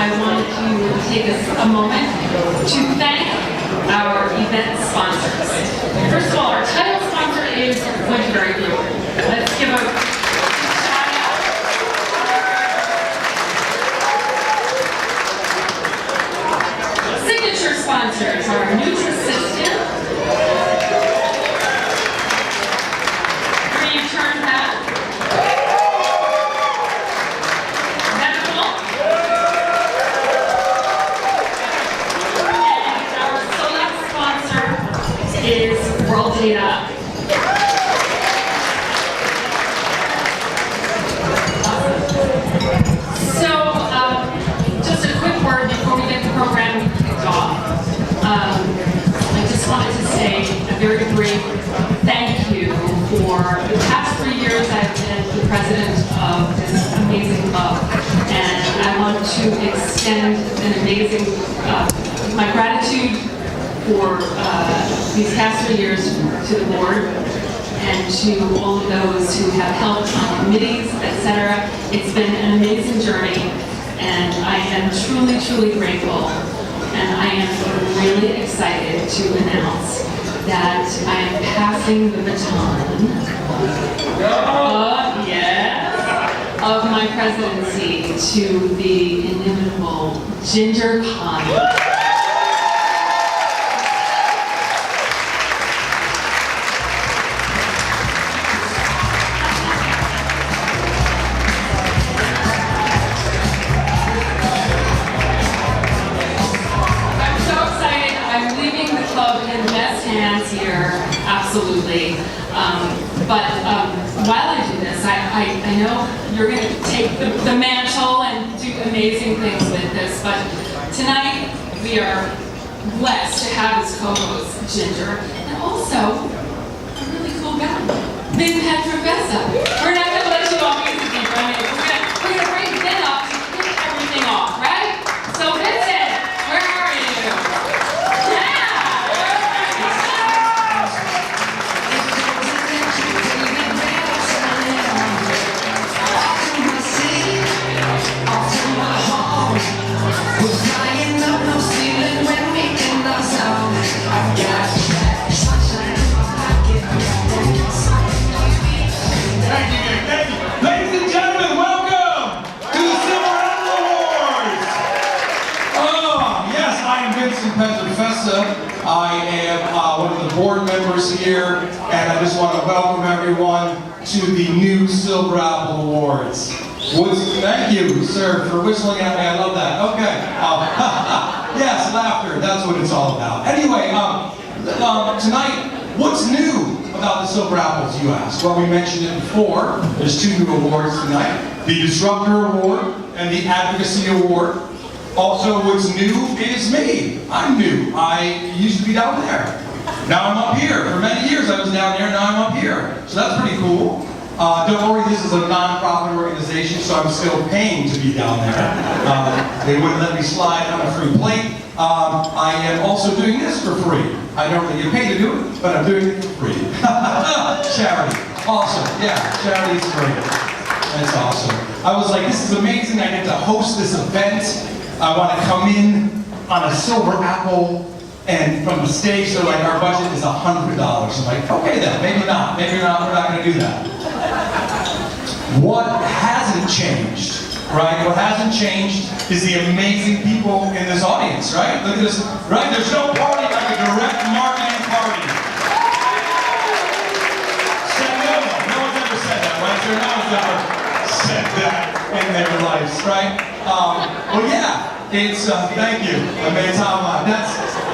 I wanted to take a moment to thank our event sponsors. First of all, our title sponsor is Winterberry Group. Let's give a shout out. Signature sponsors are Nutrisystem, Turn That, Venable, and our select sponsor is World Data. So, just a quick word before we get the program kicked off. I just wanted to say a very brief thank you for the past 3 years I've been the president of this amazing club, and I want to extend an amazing, my gratitude for these past 3 years to the board and to all of those who have helped on committees, etc. It's been an amazing journey, and I am truly, truly grateful, and I am really excited to announce that I am passing the baton of my presidency to the inimitable Ginger Pond. Here, absolutely. But while I do this, I know you're going to take the mantle and do amazing things with this, but tonight we are blessed to have as co-host Ginger, and also a really cool guy, Pietrafesa. We're not going to let you all music running. We're going to bring Vin up to kick everything off, right? So Vincent, where are you? Ladies and gentlemen, welcome to the Silver Apple Awards! Oh, yes, I am Vincent Pietrafesa. I am one of the board members here, and I just want to welcome everyone to the new Silver Apple Awards. Thank you, sir, for whistling at me. I love that. Okay. Yes, laughter. That's what it's all about. Anyway, tonight, what's new about the Silver Apples, you ask? Well, we mentioned it before. There's 2 new awards tonight. The Disruptor Award and the Advocacy Award. Also, what's new is me. I'm new. I used to be down there. Now I'm up here. For many years I was down there, now I'm up here. So that's pretty cool. Don't worry, this is a non-profit organization, so I'm still paying to be down there. They wouldn't let me slide on a free plate. I am also doing this for free. I don't really get paid to do it, but I'm doing it for free. Charity. Awesome. Yeah, charity's free. That's awesome. I was like, this is amazing. I get to host this event. I want to come in on a silver apple, and from the stage, they're like, our budget is $100. I'm like, okay then, maybe not. Maybe not, we're not going to do that. What hasn't changed, right? What hasn't changed is the amazing people in this audience, right? Look at this, right? There's no party like a direct marketing party. Said no one. No one's ever said that, right? So no one's ever said that in their lives, right? Well, yeah, it's, thank you.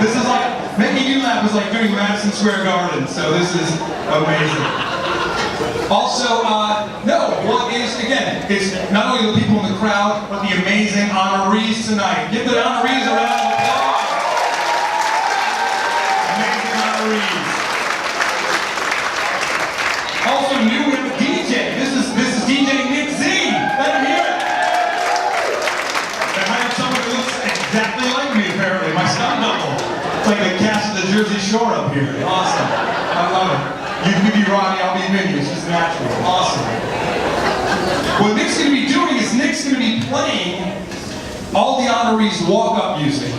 This is like, making you laugh is like doing Madison Square Garden, so this is amazing. Also, what is, again, it's not only the people in the crowd, but the amazing honorees tonight. Give the honorees a round of applause. Amazing honorees. Also, new DJ. This is DJ Nick Z. Let him hear it. I hired someone who looks exactly like me, apparently. My stunt double. It's like the cast of the Jersey Shore up here. Awesome. I love it. You can be Ronnie, I'll be Minnie. It's just natural. Awesome. What Nick's going to be doing is Nick's going to be playing all the honorees walk-up music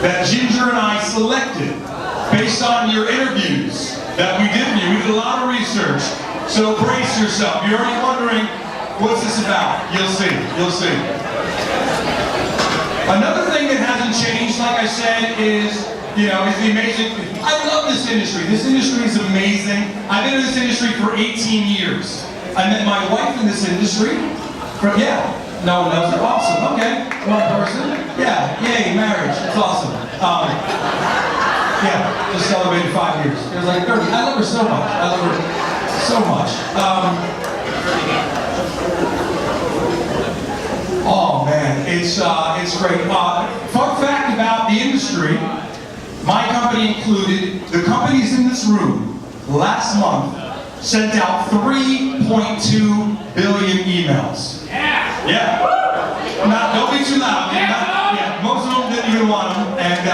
that Ginger and I selected based on your interviews that we did for you. We did a lot of research, so brace yourself. You're already wondering, what's this about? You'll see, you'll see. Another thing that hasn't changed, like I said, is the amazing, I love this industry. This industry is amazing. I've been in this industry for 18 years. I met my wife in this industry. No one knows it. Awesome, okay. One person. Yeah, yay, marriage. It's awesome. Just celebrated 5 years. It was like 30. I love her so much. I love her so much. Oh man, it's great. Fun fact about the industry, my company included, the companies in this room last month sent out 3.2 billion emails. Yeah. Don't be too loud. Most of them didn't even want them, and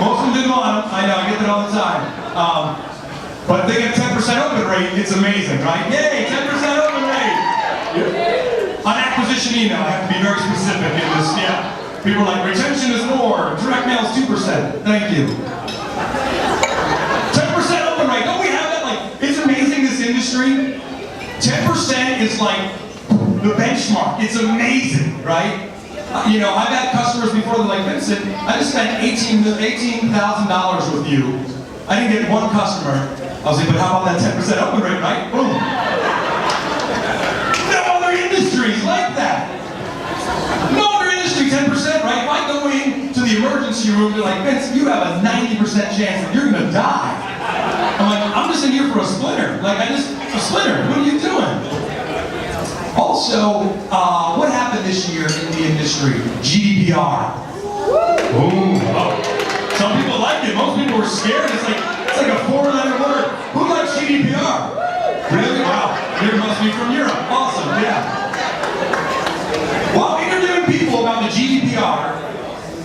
most of them didn't want them. I know, I get that all the time. But they get a 10% open rate. It's amazing, right? Yay, 10% open rate. On acquisition email, I have to be very specific in this. People are like, retention is more. Direct mail is 2%. Thank you. 10% open rate. Don't we have that? Like, it's amazing, this industry. 10% is like the benchmark. It's amazing, right? I've had customers before that are like, Vincent, I just spent $18,000 with you. I didn't get one customer. I was like, but how about that 10% open rate, right? Boom. No other industries like that. No other industry, 10%, right? If I go into the emergency room, they're like, Vince, you have a 90% chance that you're gonna die. I'm like, I'm just in here for a splinter. A splinter, what are you doing? Also, what happened this year in the industry? GDPR. Ooh, some people liked it. Most people were scared. It's like a 4-letter word. Who likes GDPR? Really? Wow. You must be from Europe. Awesome, yeah. While interviewing people about the GDPR,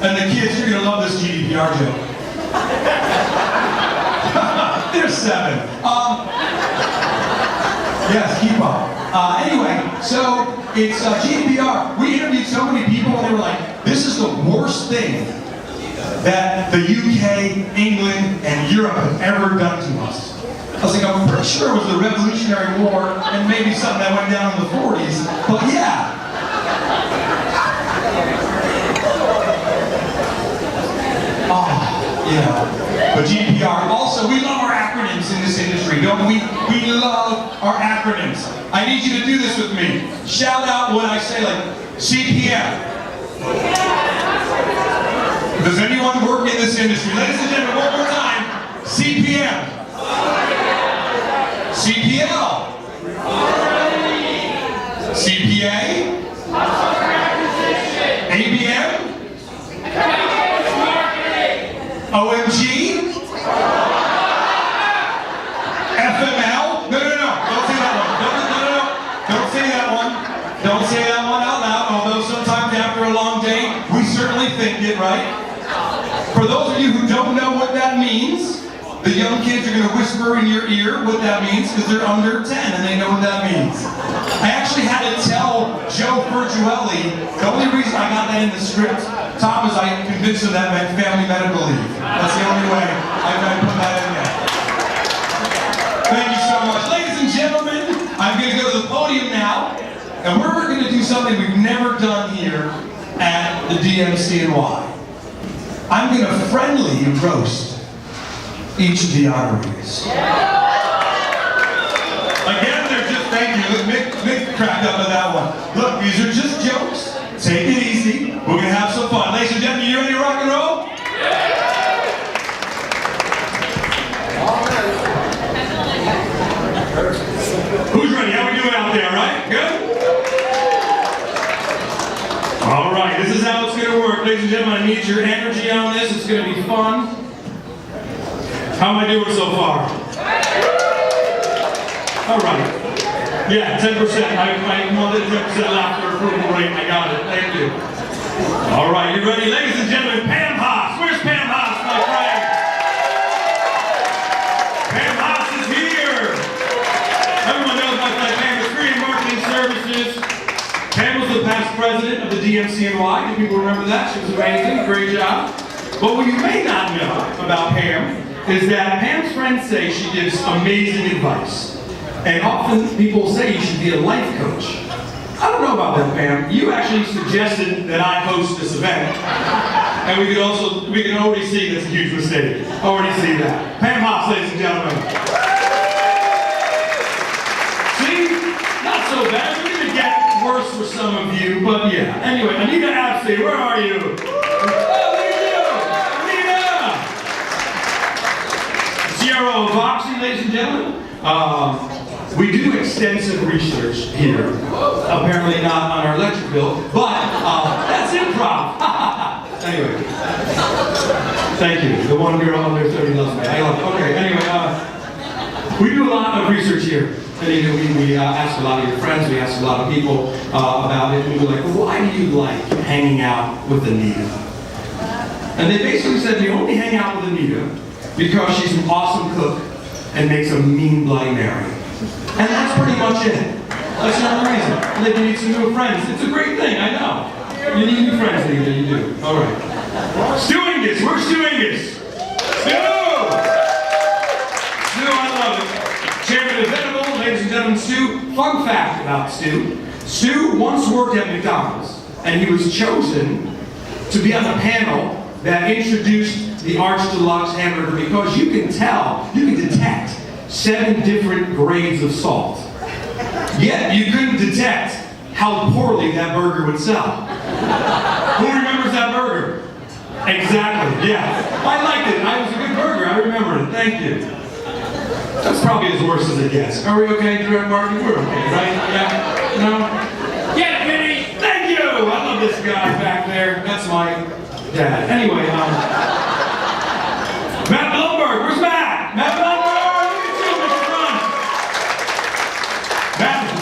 and the kids, you're going to love this GDPR joke. There's 7. Yes, keep up. Anyway, so it's GDPR. We interviewed so many people and they were like, this is the worst thing that the UK, England, and Europe have ever done to us. I was like, I'm pretty sure it was the Revolutionary War and maybe something that went down in the 40s, but yeah. But GDPR, also, we love our acronyms in this industry, don't we? We love our acronyms. I need you to do this with me. Shout out when I say, like, CPM. Does anyone work in this industry? Ladies and gentlemen, one more time. CPM. CPL. CPA. ABM. OMG? FML? No. Don't say that one. No. Don't say that one. Don't say that one out loud, although sometimes after a long day, we certainly think it, right? For those of you who don't know what that means, the young kids are going to whisper in your ear what that means because they're under 10 and they know what that means. I actually had to tell Joe Virtuelli, the only reason I got that in the script, Tom, is I convinced him that meant family medical leave. That's the only way I put that in there. Thank you so much. Ladies and gentlemen, I'm going to go to the podium now, and we're going to do something we've never done here at the DMCNY. I'm going to friendly roast each of the honorees. Again, they're just, thank you. Look, Mick cracked up at that one. Look, these are just jokes. Take it easy. We're going to have some fun. Ladies and gentlemen, you ready to rock and roll? Who's ready? How we doing out there, right? Good? All right, this is how it's going to work. Ladies and gentlemen, I need your energy on this. It's going to be fun. How am I doing so far? All right. Yeah, 10%. I wanted 10% laughter approval rate. I got it. Thank you. All right, you ready? Ladies and gentlemen, Pam Haas. Where's Pam Haas, my friend? Pam Haas is here. Everyone knows about that Pam. Experian Marketing Services. Pam was the past president of the DMCNY. Do people remember that? She was amazing, great job. But what you may not know about Pam is that Pam's friends say she gives amazing advice. And often people say you should be a life coach. I don't know about that, Pam. You actually suggested that I host this event. And we can already see that's a huge mistake. Already see that. Pam Haas, ladies and gentlemen. See? Not so bad. We're going to get worse for some of you, but yeah. Anyway, Anita Absey, where are you? Oh, look at you! Anita! CRO of Voxy, ladies and gentlemen. We do extensive research here. Apparently not on our lecture bill, but that's improv. Anyway, thank you. The one girl under 30 loves me. I love it. Okay, anyway, we do a lot of research here. Anita, we ask a lot of your friends, we ask a lot of people about it, and we were like, well, why do you like hanging out with Anita? And they basically said, you only hang out with Anita because she's an awesome cook and makes a mean Bloody Mary. And that's pretty much it. That's the only reason. And then you need some new friends. It's a great thing, I know. You need new friends, Anita, you do. All right. Stu Ingis, where's Stu Ingis? Stu! Stu, I love it. Chairman of Venable, ladies and gentlemen, Stu. Fun fact about Stu. Stu once worked at McDonald's, and he was chosen to be on the panel that introduced the Arch Deluxe hamburger because you can detect 7 different grades of salt. Yet you couldn't detect how poorly that burger would sell. Who remembers that burger? Exactly, yeah. I liked it. It was a good burger. I remember it. Thank you. That's probably as worse as it gets. Are we okay, Direct Martin? We're okay, right? Yeah? No? Yeah, Vinny! Thank you! I love this guy back there. That's my dad. Anyway, Matt Blumberg. Where's Matt? Matt Blumberg!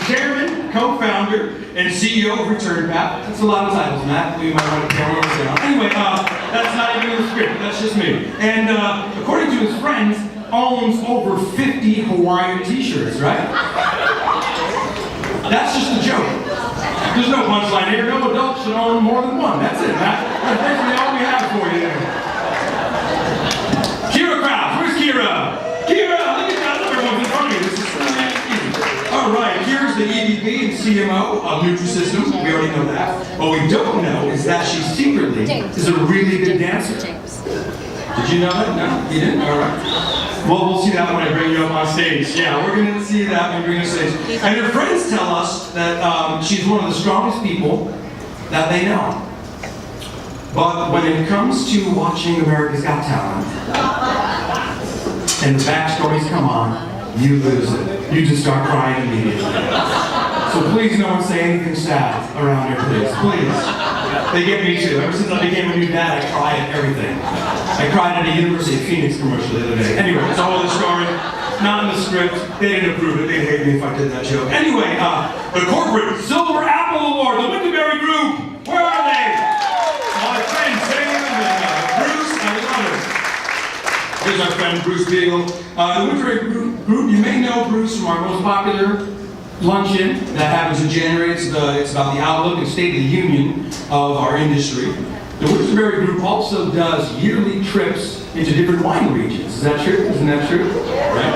Chairman, co-founder, and CEO of ReturnPath. That's a lot of titles, Matt. We might want to tell those down. Anyway, that's not even in the script. That's just me. And according to his friends, owns over 50 Hawaiian t-shirts, right? That's just a joke. There's no punchline here. No adult should own more than one. That's it, Matt. That's basically all we have for you there. Keira Krausz. Where's Keira? Keira, look at that. Everyone's in front of you. This is so easy. All right, here's the EVP and CMO of Nutrisystem. We already know that. What we don't know is that she secretly is a really good dancer. Did you know that? No? You didn't? All right. Well, we'll see that when I bring you up on stage. Yeah, we're going to see that when we bring you on stage. And her friends tell us that she's one of the strongest people that they know. But when it comes to watching America's Got Talent, and the backstories come on, you lose it. You just start crying immediately. So please no one say anything sad around here, please. Please. They get me too. Ever since I became a new dad, I cry at everything. I cried at a University of Phoenix commercial the other day. Anyway, it's a whole other story. Not in the script. They didn't approve it. They'd hate me if I did that joke. Anyway, the corporate Silver Apple Award, the Winterberry Group. Where are they? My friend Sam and Bruce, I love it. Here's our friend Bruce Beagle. The Winterberry Group, you may know Bruce from our most popular luncheon that happens in January. It's about the outlook and state of the union of our industry. The Winterberry Group also does yearly trips into different wine regions. Is that true? Isn't that true? Right?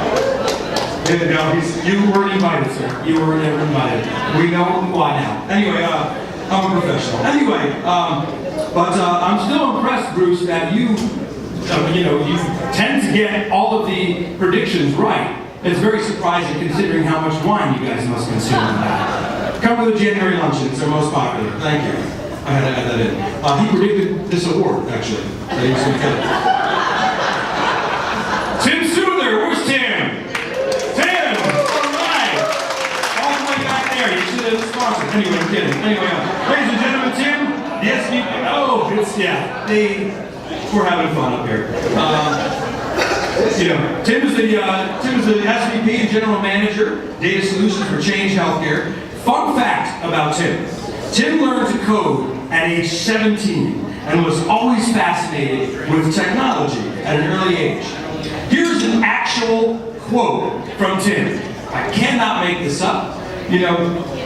No, you weren't invited, sir. You were never invited. We know why now. Anyway, I'm a professional. Anyway, but I'm still impressed, Bruce, that you tend to get all of the predictions right. It's very surprising considering how much wine you guys must consume in that. Come to the January luncheon, it's our most popular. Thank you. I had to add that in. He predicted this award, actually, that he was going to get it. Tim Suther, where's Tim? Tim! All right! All the way back there, you should have sponsored. Anyway, I'm kidding. Anyway, ladies and gentlemen, Tim, yes, we're having fun up here. Tim is the SVP and General Manager, Data Solutions for Change Healthcare. Fun fact about Tim. Tim learned to code at age 17 and was always fascinated with technology at an early age. Here's an actual quote from Tim. I cannot make this up. You know,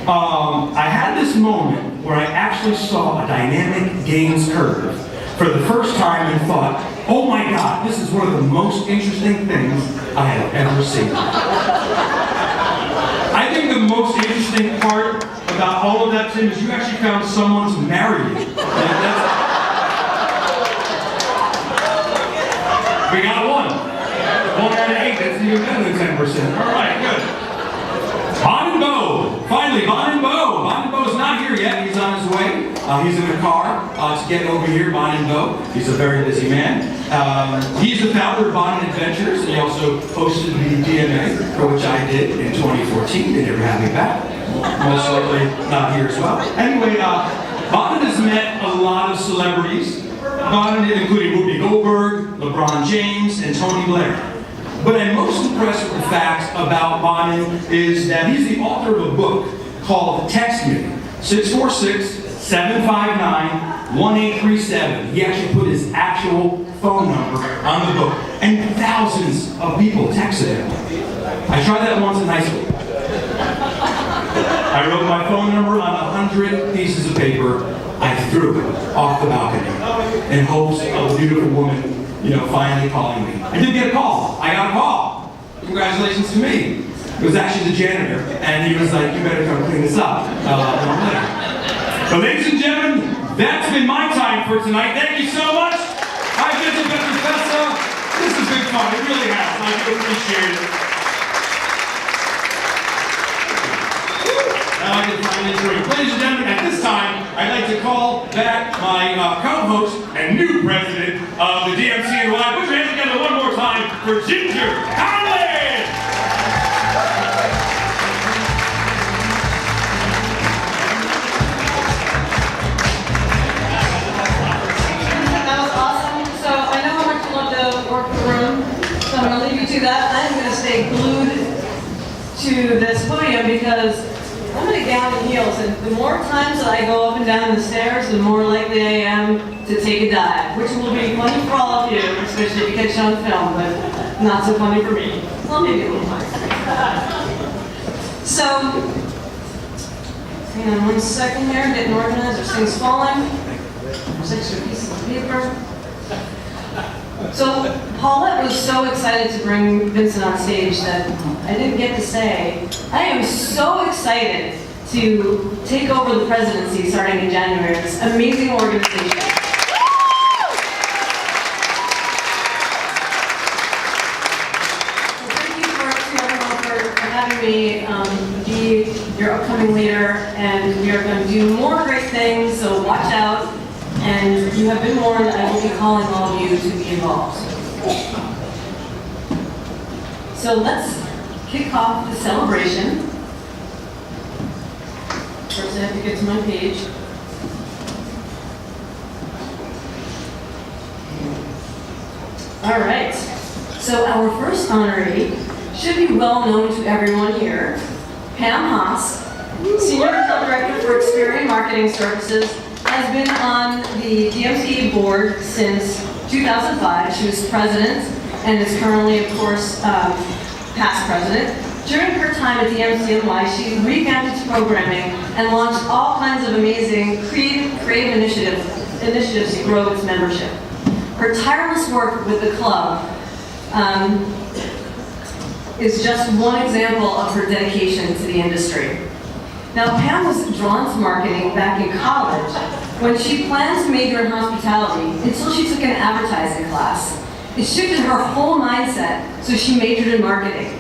I had this moment where I actually saw a dynamic gains curve for the first time and thought, oh my God, this is one of the most interesting things I have ever seen. I think the most interesting part about all of that, Tim, is you actually found someone to marry you. We got one. 1 out of 8, that's even better than 10%. All right, good. Bonin Bough. Finally, Bonin Bough. Bonin Bough's not here yet. He's on his way. He's in the car to get over here. Bonin Bough. He's a very busy man. He's the founder of Bonin Adventures, and he also hosted the DMA, for which I did in 2014. They never had me back. Most likely not here as well. Anyway, Bonin has met a lot of celebrities. Bonin, including Whoopi Goldberg, LeBron James, and Tony Blair. But I'm most impressed with the fact about Bonin is that he's the author of a book called Text Me, 646-759-1837. He actually put his actual phone number on the book, and thousands of people texted him. I tried that once in high school. I wrote my phone number on 100 pieces of paper. I threw it off the balcony in hopes of a beautiful woman, finally calling me. I did get a call. I got a call. Congratulations to me. It was actually the janitor, and he was like, you better come clean this up. But ladies and gentlemen, that's been my time for tonight. Thank you so much. I've been to Pietrafesa. This has been fun. It really has. I do appreciate it. Ladies and gentlemen, at this time, I'd like to call back my co-host and new president of the DMCNY. Put your hands together one more time for Ginger Conlon! That was awesome. So I know how much you love to work the room, so I'm going to leave you to that. I'm going to stay glued to this podium because I'm in a gown and heels, and the more times that I go up and down the stairs, the more likely I am to take a dive, which will be funny for all of you, especially if you catch it on film, but not so funny for me. Well, maybe a little funny. So, hang on 1 second here, getting organized, there's things falling. There's extra pieces of paper. So, Paulette was so excited to bring Vincent on stage that I didn't get to say, I am so excited to take over the presidency starting in January. It's an amazing organization. So thank you to everyone for having me be your upcoming leader, and we are going to do more great things, so watch out. And you have been warned, I will be calling all of you to be involved. So let's kick off the celebration. First I have to get to my page. All right, so our first honoree should be well known to everyone here. Pam Haas, Senior Retail Director for Experian Marketing Services, has been on the DMCA board since 2005. She was president and is currently, of course, past president. During her time at DMCNY, she revamped its programming and launched all kinds of amazing creative initiatives to grow its membership. Her tireless work with the club is just one example of her dedication to the industry. Now, Pam was drawn to marketing back in college when she planned to major in hospitality until she took an advertising class. It shifted her whole mindset, so she majored in marketing.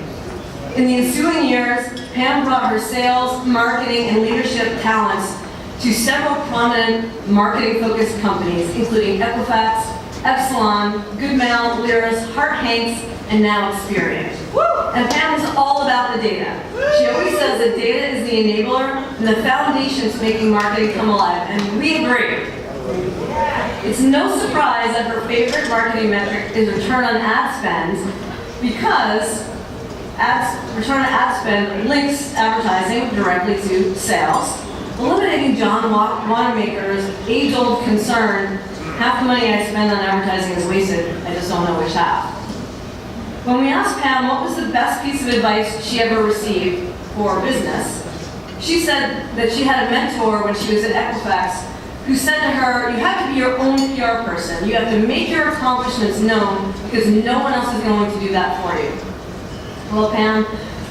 In the ensuing years, Pam brought her sales, marketing, and leadership talents to several prominent marketing-focused companies, including Equifax, Epsilon, Goodmail, Lyris, Hart Hanks, and now Experian. And Pam is all about the data. She always says that data is the enabler and the foundation to making marketing come alive, and we agree. It's no surprise that her favorite marketing metric is return on ad spend, because return on ad spend links advertising directly to sales, eliminating John Wanamaker's age-old concern, half the money I spend on advertising is wasted, I just don't know which half. When we asked Pam what was the best piece of advice she ever received for business, She said that she had a mentor when she was at Equifax who said to her, you have to be your own PR person. You have to make your accomplishments known because no one else is going to do that for you. Well, Pam,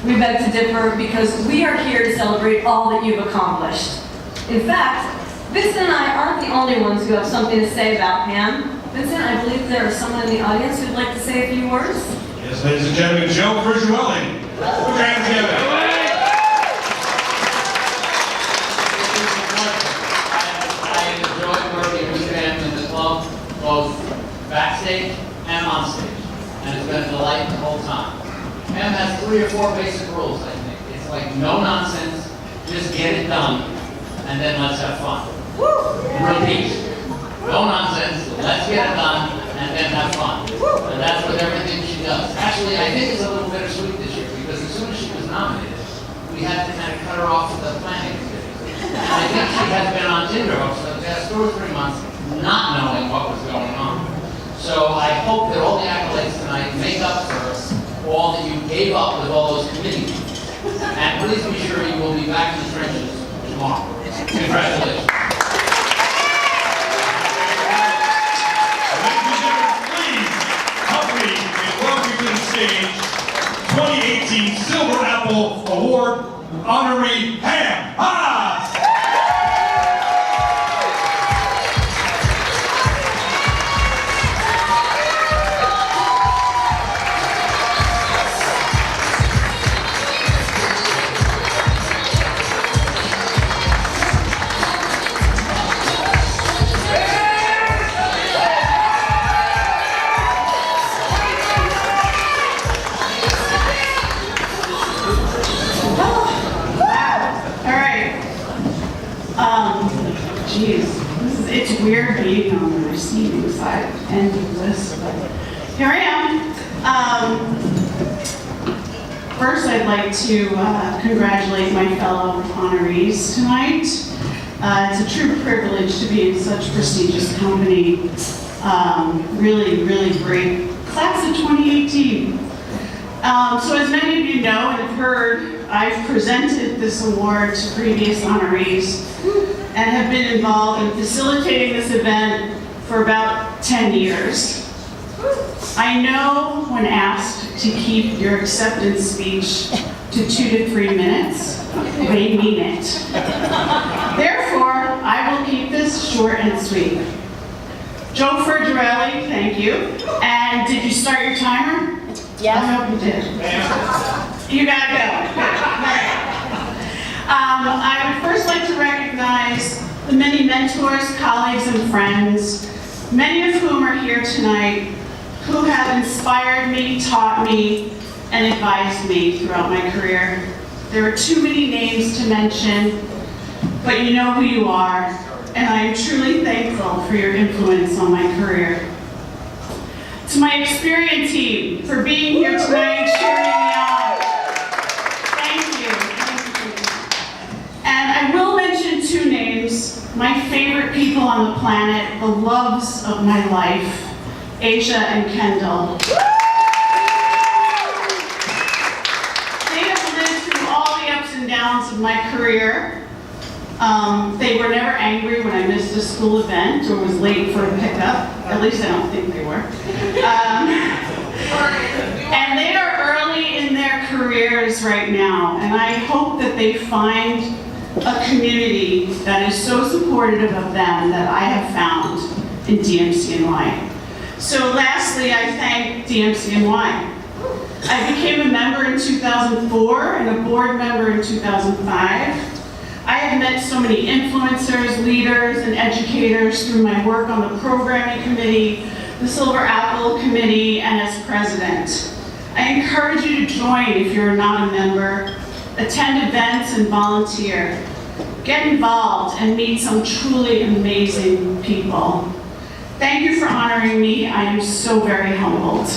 we beg to differ because we are here to celebrate all that you've accomplished. In fact, Vincent and I aren't the only ones who have something to say about Pam. Vincent, I believe there is someone in the audience who'd like to say a few words. Yes, ladies and gentlemen, Joe Frigiuelli. Put your hands together. I enjoy working with Pam in the club, both backstage and on stage. And it's been a delight the whole time. Pam has 3 or 4 basic rules, I think. It's like no nonsense, just get it done, and then let's have fun. Repeat. No nonsense, let's get it done, and then have fun. And that's with everything she does. Actually, I think it's a little bittersweet this year, because as soon as she was nominated, we had to kind of cut her off with the planning committee. And I think she has been on Tinder for the past 2 or 3 months, not knowing what was going on. So I hope that all the accolades tonight make up for all that you gave up with all those committees. And please be sure you will be back in the trenches tomorrow. Congratulations. Ladies and gentlemen, please help me in welcoming to the stage 2018 Silver Apple Award honoree Pam Haas. It's weird being on the receiving side end of this, but here I am. First, I'd like to congratulate my fellow honorees tonight. It's a true privilege to be in such prestigious company. Really, really great class of 2018. So as many of you know and have heard, I've presented this award to previous honorees and have been involved in facilitating this event for about 10 years. I know when asked to keep your acceptance speech to 2 to 3 minutes, they mean it. Therefore, I will keep this short and sweet. Joe Frigiuelli, thank you. And did you start your timer? Yes. I hope you did. You gotta go. I would first like to recognize the many mentors, colleagues, and friends, many of whom are here tonight, who have inspired me, taught me, and advised me throughout my career. There are too many names to mention, but you know who you are, and I am truly thankful for your influence on my career. To my Experian team for being here tonight, cheering me on. Thank you. And I will mention 2 names, my favorite people on the planet, the loves of my life, Asia and Kendall. They have lived through all the ups and downs of my career. They were never angry when I missed a school event or was late for a pickup. At least I don't think they were. And they are early in their careers right now, and I hope that they find a community that is so supportive of them that I have found in DMCNY. So lastly, I thank DMCNY. I became a member in 2004 and a board member in 2005. I have met so many influencers, leaders, and educators through my work on the programming committee, the Silver Apple Committee, and as president. I encourage you to join if you're not a member, attend events and volunteer. Get involved and meet some truly amazing people. Thank you for honoring me. I am so very humbled.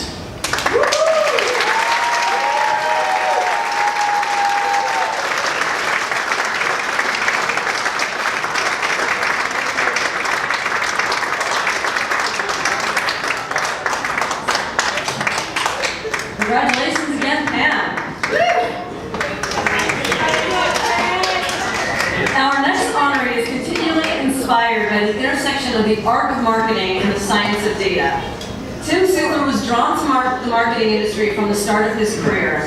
Congratulations again, Pam. Now, our next honoree is continually inspired by the intersection of the art of marketing and the science of data. Tim Suther was drawn to the marketing industry from the start of his career.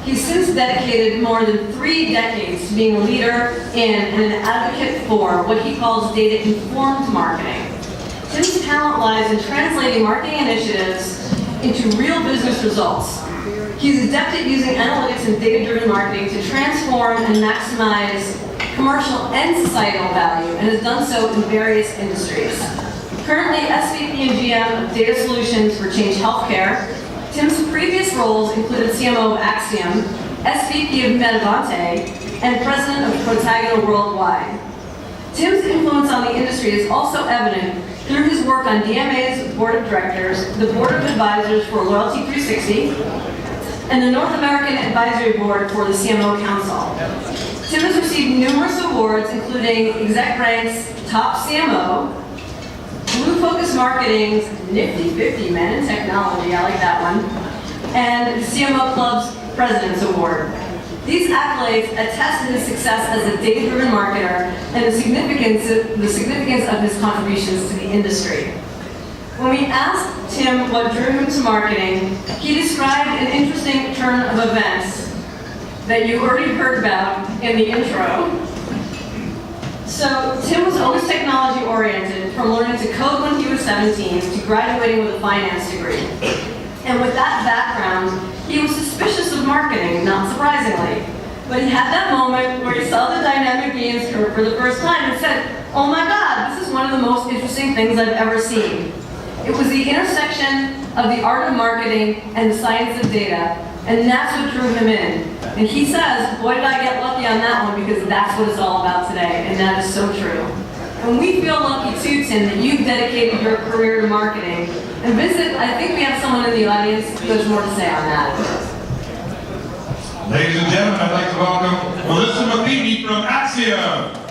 He's since dedicated more than 3 decades to being a leader in and an advocate for what he calls data-informed marketing. Tim's talent lies in translating marketing initiatives into real business results. He's adept at using analytics and data-driven marketing to transform and maximize commercial and societal value, and has done so in various industries. Currently SVP and GM of Data Solutions for Change Healthcare, Tim's previous roles included CMO of Axiom, SVP of Metavante, and President of Protagonal Worldwide. Tim's influence on the industry is also evident through his work on DMA's Board of Directors, the Board of Advisors for Loyalty 360, and the North American Advisory Board for the CMO Council. Tim has received numerous awards, including Exec Rank's Top CMO, Blue Focus Marketing's Nifty 50 Men in Technology, I like that one, and the CMO Club's President's Award. These accolades attest to his success as a data-driven marketer and the significance of his contributions to the industry. When we asked Tim what drew him to marketing, he described an interesting turn of events that you already heard about in the intro. So Tim was always technology-oriented, from learning to code when he was 17 to graduating with a finance degree. And with that background, he was suspicious of marketing, not surprisingly. But he had that moment where he saw the dynamic gains curve for the first time and said, "Oh my God, this is one of the most interesting things I've ever seen." It was the intersection of the art of marketing and the science of data, and that's what drew him in. And he says, boy did I get lucky on that one, because that's what it's all about today, and that is so true. And we feel lucky too, Tim, that you've dedicated your career to marketing. And Vincent, I think we have someone in the audience who has more to say on that. Ladies and gentlemen, I'd like to welcome Melissa Matheny from Axiom.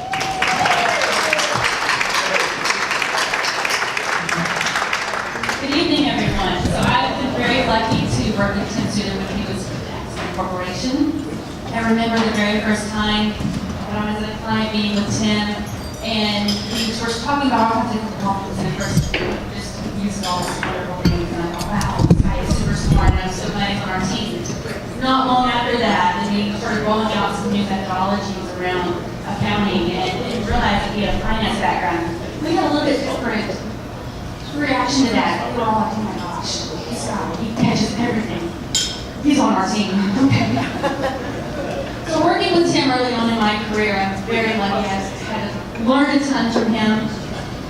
Good evening, everyone. So I've been very lucky to work with Tim Suther when he was with Axiom Corporation. I remember the very first time that I was at a client meeting with Tim, and we were talking about all kinds of different topics, and at first just using all this wonderful things, and I thought, wow, this guy is super smart, and I'm so glad he's on our team. Not long after that, then we started rolling out some new methodologies around accounting, and realized that he had a finance background. We had a little bit different reaction to that. We were all like, oh my gosh, this guy, he catches everything. He's on our team. Okay. So working with Tim early on in my career, I'm very lucky. I've learned a ton from him.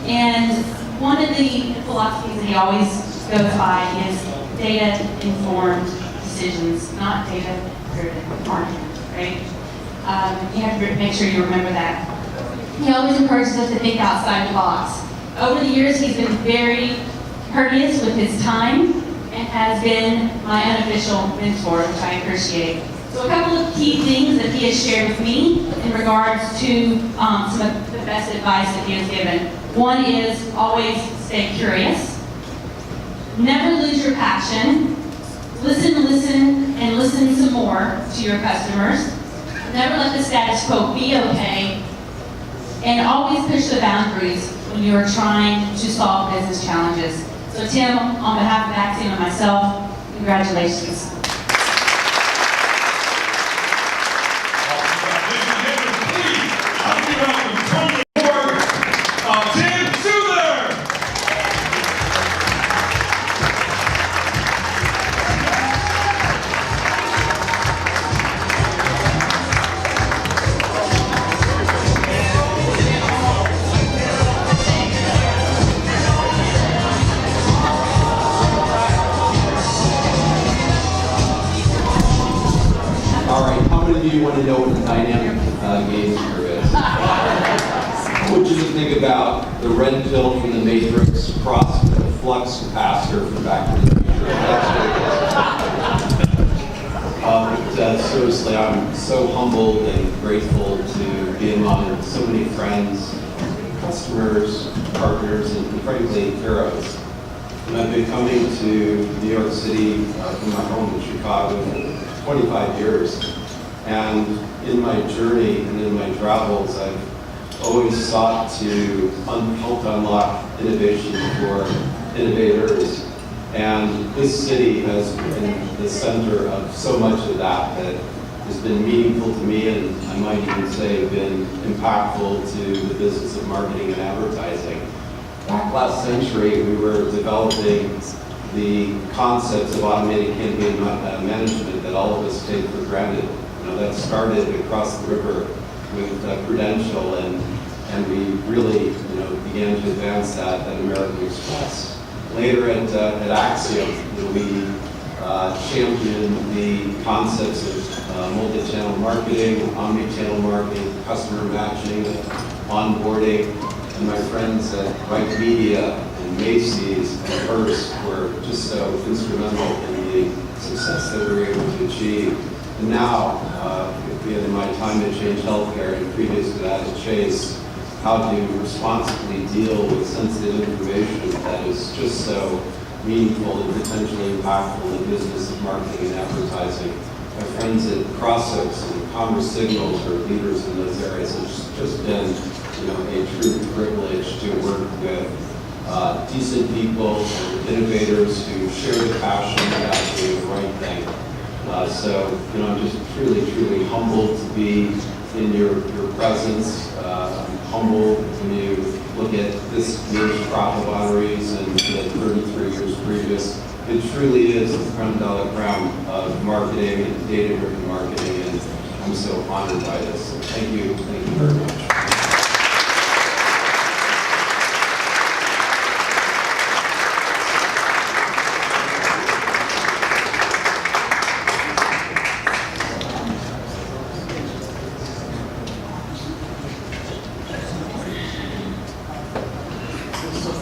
And one of the philosophies that he always goes by is data-informed decisions, not data-driven marketing, right? You have to make sure you remember that. He always encourages us to think outside the box. Over the years, he's been very courteous with his time and has been my unofficial mentor, which I appreciate. So a couple of key things that he has shared with me in regards to some of the best advice that he has given. One is always stay curious. Never lose your passion. Listen, and listen some more to your customers. Never let the status quo be okay. And always push the boundaries when you are trying to solve business challenges. So Tim, on behalf of Axiom and myself, congratulations. You want to know what the dynamic game here is. I want you to think about the red pill from the Matrix, Krausz, the flux capacitor from Back to the Future. That's what it is. Seriously, I'm so humbled and grateful to be among so many friends, customers, partners, and frankly, heroes. And I've been coming to New York City from my home in Chicago for 25 years. And in my journey and in my travels, I've always sought to help unlock innovation for innovators. And this city has been the center of so much of that has been meaningful to me, and I might even say been impactful to the business of marketing and advertising. Back last century, we were developing the concepts of automated campaign management that all of us take for granted. That started across the river with Prudential, and we really began to advance that at American Express. Later at Axiom, we championed the concepts of multi-channel marketing, omni-channel marketing, customer matching, onboarding, and my friends at Right Media and Macy's and Hearst were just so instrumental in the success that we were able to achieve. And now, in my time at Change Healthcare and previous to that at Chase, how to responsibly deal with sensitive information that is just so meaningful and potentially impactful in the business of marketing and advertising. My friends at Krausz and Commerce Signals are leaders in those areas. It's just been, a true privilege to work with decent people and innovators who share the passion about doing the right thing. So, I'm just truly, truly humbled to be in your presence. I'm humbled when you look at this year's crop of honorees and the 33 years previous. It truly is the creme de la creme of marketing and data-driven marketing, and I'm so honored by this. So thank you very much.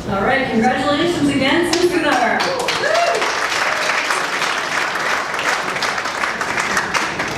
All right, congratulations again to Suther.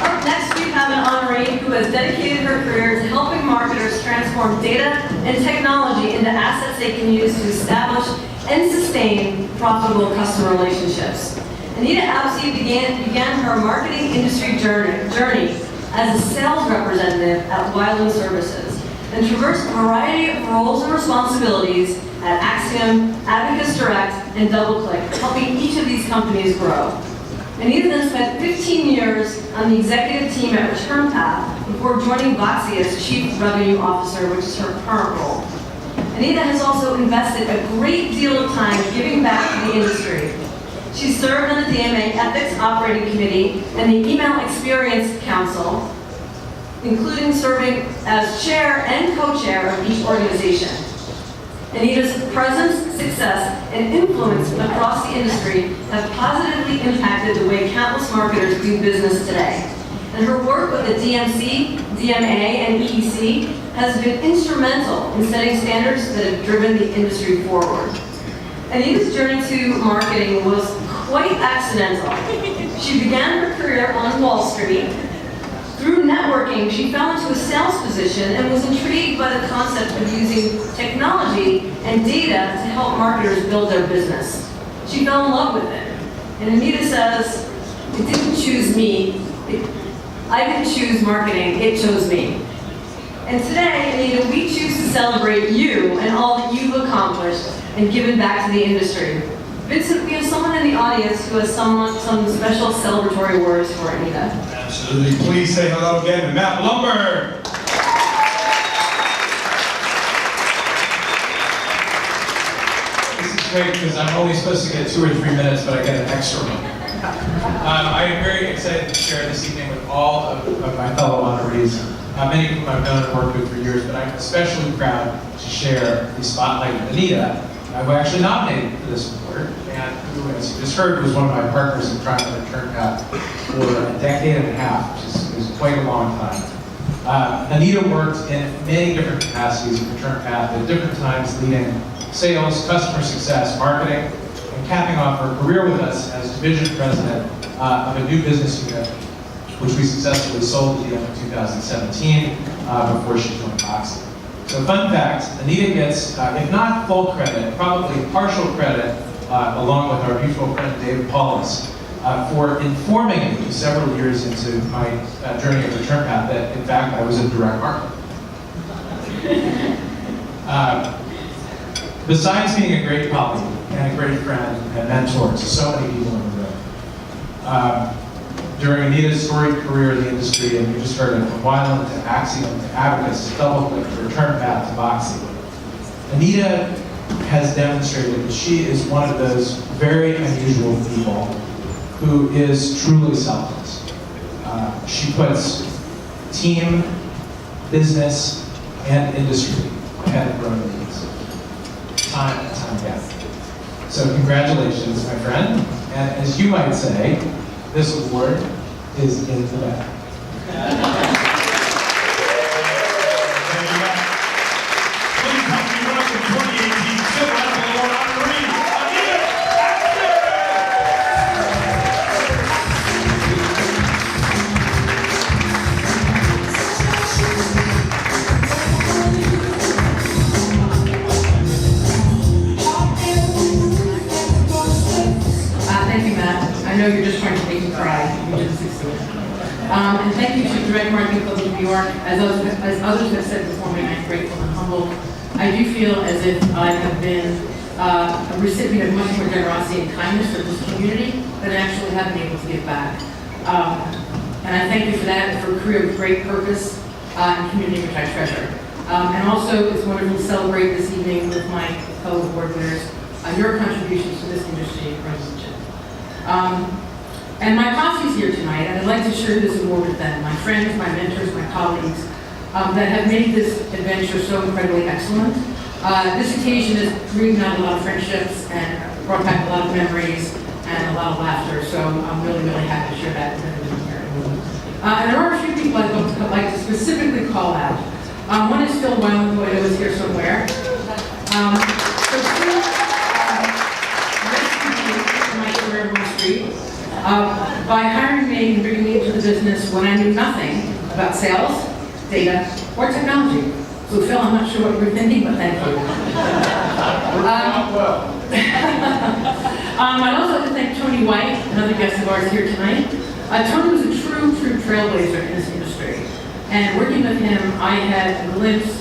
Up next, we have an honoree who has dedicated her career to helping marketers transform data and technology into assets they can use to establish and sustain profitable customer relationships. Anita Absey began her marketing industry journey as a sales representative at Wyland Services and traversed a variety of roles and responsibilities at Axiom, Advocacy Direct, and DoubleClick, helping each of these companies grow. Anita then spent 15 years on the executive team at ReturnPath before joining Voxy as Chief Revenue Officer, which is her current role. Anita has also invested a great deal of time giving back to the industry. She served on the DMA Ethics Operating Committee and the Email Experience Council, including serving as chair and co-chair of each organization. Anita's presence, success, and influence across the industry have positively impacted the way countless marketers do business today. And her work with the DMC, DMA, and EEC has been instrumental in setting standards that have driven the industry forward. Anita's journey to marketing was quite accidental. She began her career on Wall Street. Through networking, she fell into a sales position and was intrigued by the concept of using technology and data to help marketers build their business. She fell in love with it. And Anita says, it didn't choose me. I didn't choose marketing, it chose me. And today, Anita, we choose to celebrate you and all that you've accomplished and given back to the industry. Vincent, we have someone in the audience who has some special celebratory words for Anita. Absolutely. Please say hello again to Matt Blumberg. This is great because I'm only supposed to get 2 or 3 minutes, but I get an extra one. I am very excited to share this evening with all of my fellow honorees, many of whom I've known and worked with for years, but I'm especially proud to share the spotlight with Anita, who actually nominated for this award, and who, as you just heard, was one of my partners in trying to ReturnPath for a decade and a half, which is quite a long time. Anita worked in many different capacities at ReturnPath at different times, leading sales, customer success, marketing, and capping off her career with us as division president of a new business unit, which we successfully sold at the end of 2017 before she joined Voxy. So fun fact, Anita gets, if not full credit, probably partial credit, along with our mutual friend David Paulus, for informing me several years into my journey of Return Path that, in fact, I was in direct marketing. Besides being a great colleague and a great friend and mentor to so many people in the room, during Anita's storied career in the industry, and you just heard it from Wyland to Axiom to Abacus to DoubleClick to Return Path to Voxy, Anita has demonstrated that she is one of those very unusual people who is truly selfless. She puts team, business, and industry ahead of her own needs, time and time again. So congratulations, my friend. And as you might say, this award is in the bag. Please help me welcome 2018 Silver Apple Award honoree, Anita, Thank you, Matt. I know you're just trying to make me cry. You didn't succeed. And thank you to Direct Marketing Club of New York. As others have said before me, I'm grateful and humbled. I do feel as if I have been a recipient of much more generosity and kindness for this community than I actually have been able to give back. And I thank you for that, for a career of great purpose and community which I treasure. And also, it's wonderful to celebrate this evening with my fellow award winners your contributions to this industry and relationship. And my posse's here tonight, and I'd like to share this award with them, my friends, my mentors, my colleagues, that have made this adventure so incredibly excellent. This occasion has breathed out a lot of friendships and brought back a lot of memories and a lot of laughter, so I'm really, really happy to share that with everyone here. And there are a few people I'd like to specifically call out. One is Phil Wyland, who I know is here somewhere. So Phil rescued me from my career on the street by hiring me and bringing me into the business when I knew nothing about sales, data, or technology. So Phil, I'm not sure what you were thinking, but thank you. I'd also like to thank Tony White, another guest of ours here tonight. Tony was a true trailblazer in this industry. And working with him, I had a glimpse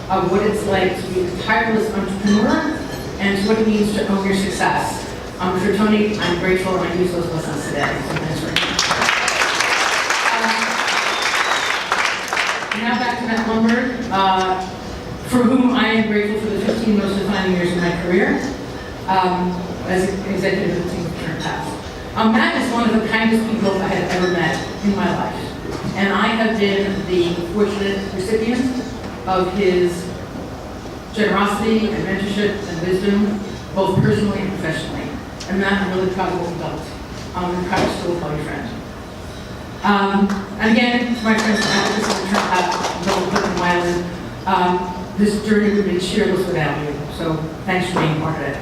of what it's like to be a tireless entrepreneur and what it means to own your success. For Tony, I'm grateful and I use those lessons today. So thanks very much. Now back to Matt Blumberg, for whom I am grateful for the 15 most defining years of my career as executive of the team of Return Path. Matt is one of the kindest people I have ever met in my life. And I have been the fortunate recipient of his generosity and mentorship and wisdom, both personally and professionally. And Matt, I'm really proud of what we built. I'm proud to still call you friend. And again, to my friends at Advocacy Award, DoubleClick and Wyland, this journey would be cheerless without you. So thanks for being part of it.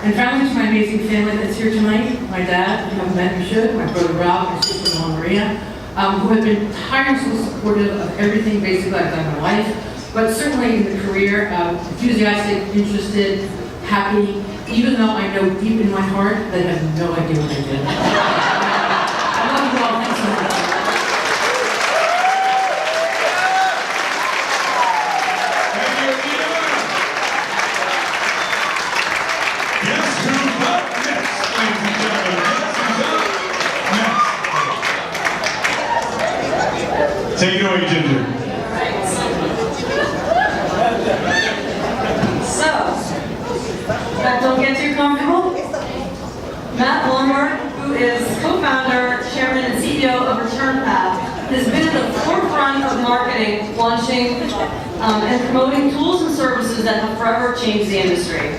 And finally, to my amazing family that's here tonight, my dad, who you haven't met, you should, my brother Rob, my sister Maria, who have been tirelessly supportive of everything basically I've done in my life, but certainly in the career, enthusiastic, interested, happy, even though I know deep in my heart that I have no idea what I did. I love you all. Thanks so much. Take it away, Ginger. So, don't get too comfortable. Matt Blumberg, who is co-founder, chairman, and CEO of Return Path, has been at the forefront of marketing, launching, and promoting tools and services that have forever changed the industry.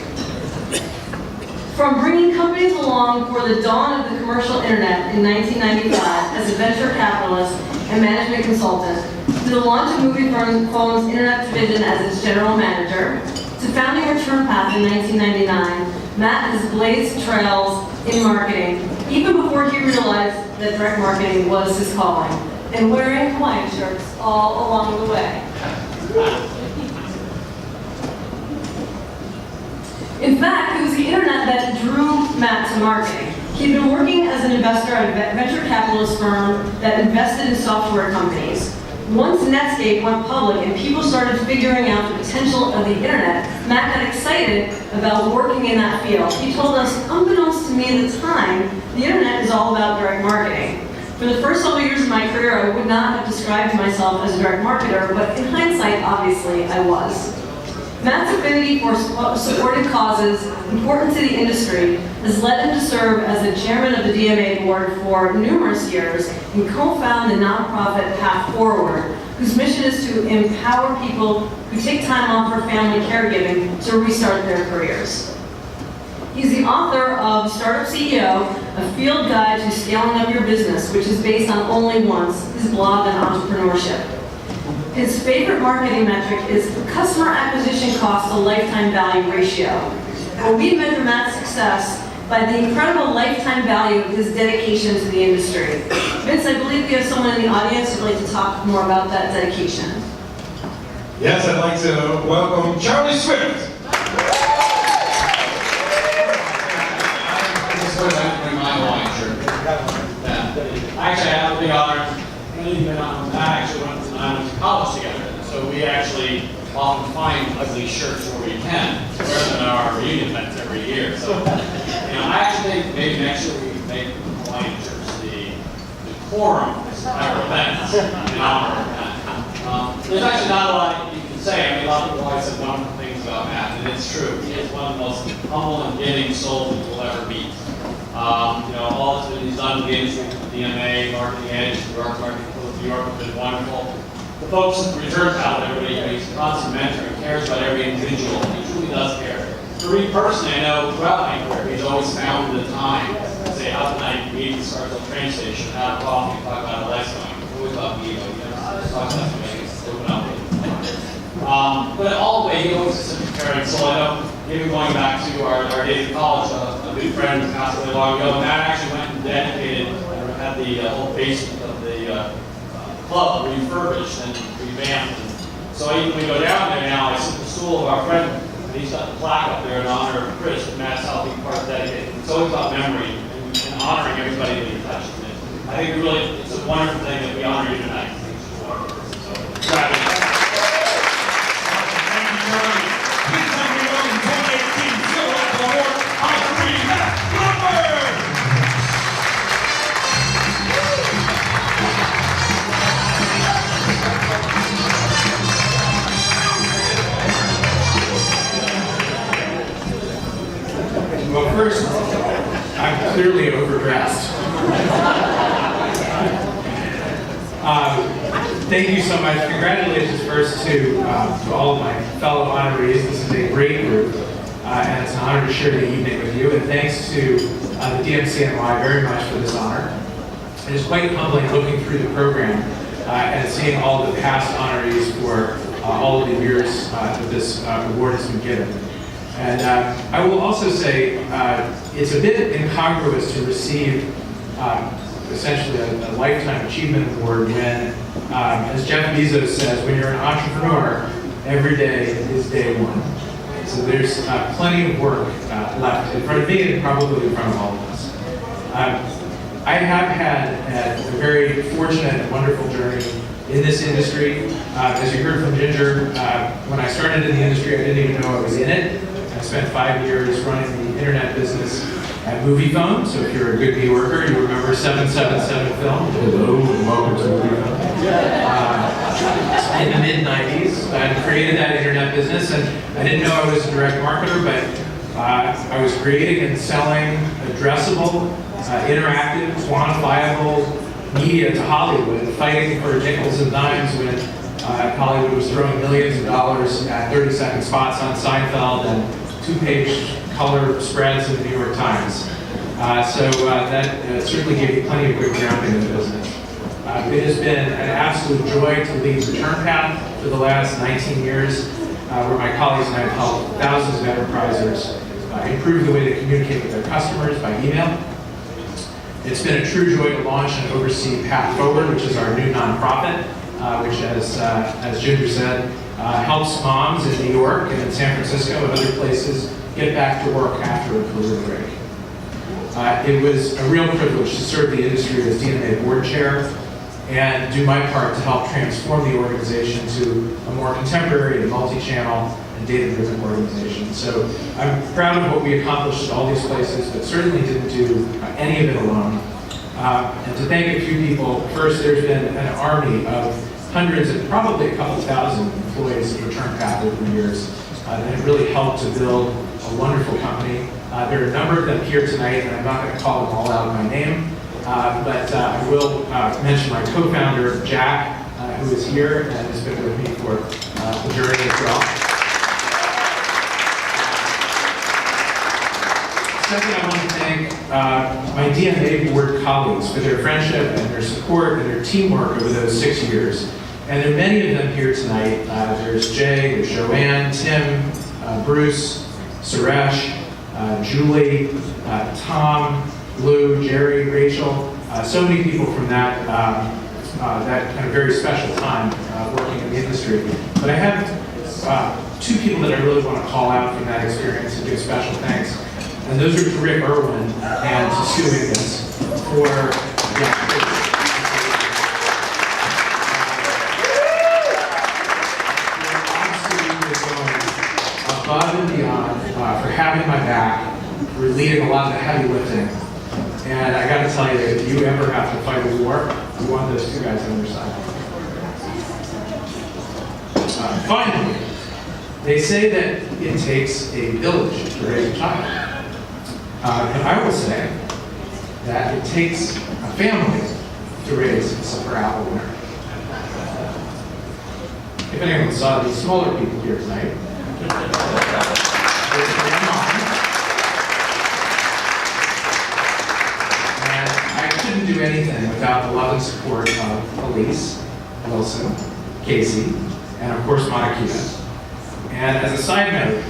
From bringing companies along for the dawn of the commercial internet in 1995 as a venture capitalist and management consultant, to the launch of Movie Phone's internet division as its general manager, to founding Return Path in 1999, Matt has blazed trails in marketing even before he realized that direct marketing was his calling, and wearing Hawaiian shirts all along the way. In fact, it was the internet that drew Matt to marketing. He'd been working as an investor at a venture capitalist firm that invested in software companies. Once Netscape went public and people started figuring out the potential of the internet, Matt got excited about working in that field. He told us, unbeknownst to me at the time, the internet is all about direct marketing. For the first several years of my career, I would not have described myself as a direct marketer, but in hindsight, obviously, I was. Matt's affinity for supported causes important to the industry has led him to serve as the chairman of the DMA board for numerous years and co-found the nonprofit Path Forward, whose mission is to empower people who take time off for family caregiving to restart their careers. He's the author of Startup CEO, a field guide to scaling up your business, which is based on only once, his blog on entrepreneurship. His favorite marketing metric is the customer acquisition cost to lifetime value ratio. Well, we measure Matt's success by the incredible lifetime value of his dedication to the industry. Vince, I believe we have someone in the audience who'd like to talk more about that dedication. Yes, I'd like to welcome Charlie Swift. Bring my Hawaiian shirt. Yeah. Actually, I have a big honor. I actually went to college together, so we actually often find ugly shirts where we can wear them at our reunion events every year. So, I actually think maybe next year we can make Hawaiian shirts the decorum of our events in honor of that. There's actually not a lot you can say. I mean, a lot of people always say wonderful things about Matt, and it's true. He is one of the most humble and giving souls that you'll ever meet. All that he's done with the industry, with the DMA, Marketing Edge, the Marketing School of New York have been wonderful. The folks at Return Pal, everybody, he's a constant mentor, he cares about every individual, he truly does care. For me personally, I know throughout my career, he's always found the time to say, how can I meet at the Scarsdale train station, have coffee, talk about a lifestyle, always about me, talk about something, open up with. But all the way, he always is a caring soul. I know, even going back to our days in college, a good friend who passed away long ago, Matt actually went and dedicated and had the whole basement of the club refurbished and revamped. And so even when we go down there now, I sit at the stool of our friend, and he's got the plaque up there in honor of Chris, and Matt's helping part of dedicated. It's always about memory and honoring everybody that he touches. And I think it's a wonderful thing that we honor you tonight. I think it's just wonderful. So, gratitude. Well, first, I'm clearly overdressed. Thank you so much. Congratulations first to all of my fellow honorees. This is a great group, and it's an honor to share the evening with you. And thanks to the DMCNY very much for this honor. It is quite humbling looking through the program and seeing all the past honorees for all of the years that this award has been given. And I will also say it's a bit incongruous to receive essentially a Lifetime Achievement Award when, as Jeff Bezos says, when you're an entrepreneur, every day is day one. So there's plenty of work left in front of me and probably in front of all of us. I have had a very fortunate and wonderful journey in this industry. As you heard from Ginger, when I started in the industry, I didn't even know I was in it. I spent 5 years running the internet business at MoviePhone. So if you're a good New Yorker, you remember 777 Film. Hello and welcome to MoviePhone. In the mid-90s, I created that internet business, and I didn't know I was a direct marketer, but I was creating and selling addressable, interactive, quantifiable media to Hollywood, fighting for nickels and dimes when Hollywood was throwing millions of dollars at 30-second spots on Seinfeld and 2-page color spreads in the New York Times. That certainly gave me plenty of good grounding in the business. It has been an absolute joy to lead Return Path for the last 19 years, where my colleagues and I have helped thousands of enterprisers improve the way they communicate with their customers by email. It's been a true joy to launch and oversee Path Forward, which is our new nonprofit, which, as Ginger said, helps moms in New York and in San Francisco and other places get back to work after a career break. It was a real privilege to serve the industry as DMA board chair and do my part to help transform the organization to a more contemporary and multi-channel and data-driven organization. So I'm proud of what we accomplished at all these places, but certainly didn't do any of it alone. And to thank a few people, first there's been an army of hundreds and probably a couple thousand employees of Return Path over the years that have really helped to build a wonderful company. There are a number of them here tonight, and I'm not going to call them all out by name, but I will mention my co-founder, Jack, who is here and has been with me for the journey as well. Second, I want to thank my DMA board colleagues for their friendship and their support and their teamwork over those 6 years. And there are many of them here tonight. There's Jay, there's Joanne, Tim, Bruce, Suresh, Julie, Tom, Lou, Jerry, Rachel, so many people from that kind of very special time working in the industry. But I have two people that I really want to call out from that experience and give special thanks. And those are to Rick Irwin and to Stu Ingis for absolutely going above and beyond for having my back, for leading a lot of the heavy lifting. And I got to tell you, if you ever have to fight a war, you want those two guys on your side. Finally, they say that it takes a village to raise a child. And I will say that it takes a family to raise a Suther Apple winner. If anyone saw these smaller people here tonight, there's grandma. And I couldn't do anything without the love and support of Elise, Wilson, Casey, and of course Monica. And as a side note,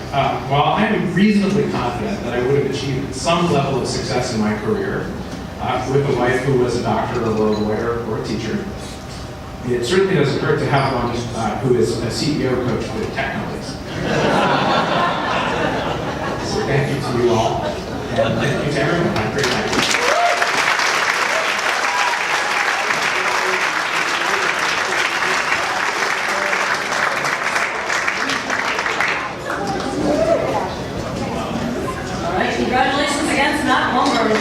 while I am reasonably confident that I would have achieved some level of success in my career with a wife who was a doctor or a lawyer or a teacher, it certainly doesn't hurt to have one who is a CEO coach with tech companies. So thank you to you all, and thank you to everyone. Have a great night. Congratulations again to Matt Blumberg.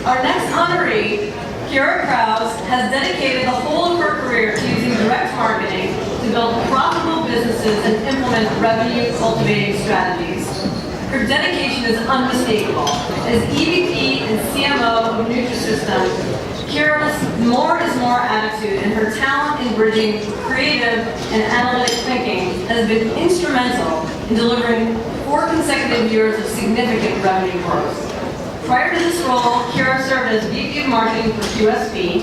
Our next honoree, Keira Krausz, has dedicated the whole of her career to using direct marketing to build profitable businesses and implement revenue-cultivating strategies. Her dedication is unmistakable. As EVP and CMO of Nutrisystem, Keira's more is more attitude and her talent in bridging creative and analytic thinking has been instrumental in delivering 4 consecutive years of significant revenue growth. Prior to this role, Keira served as VP of Marketing for QSB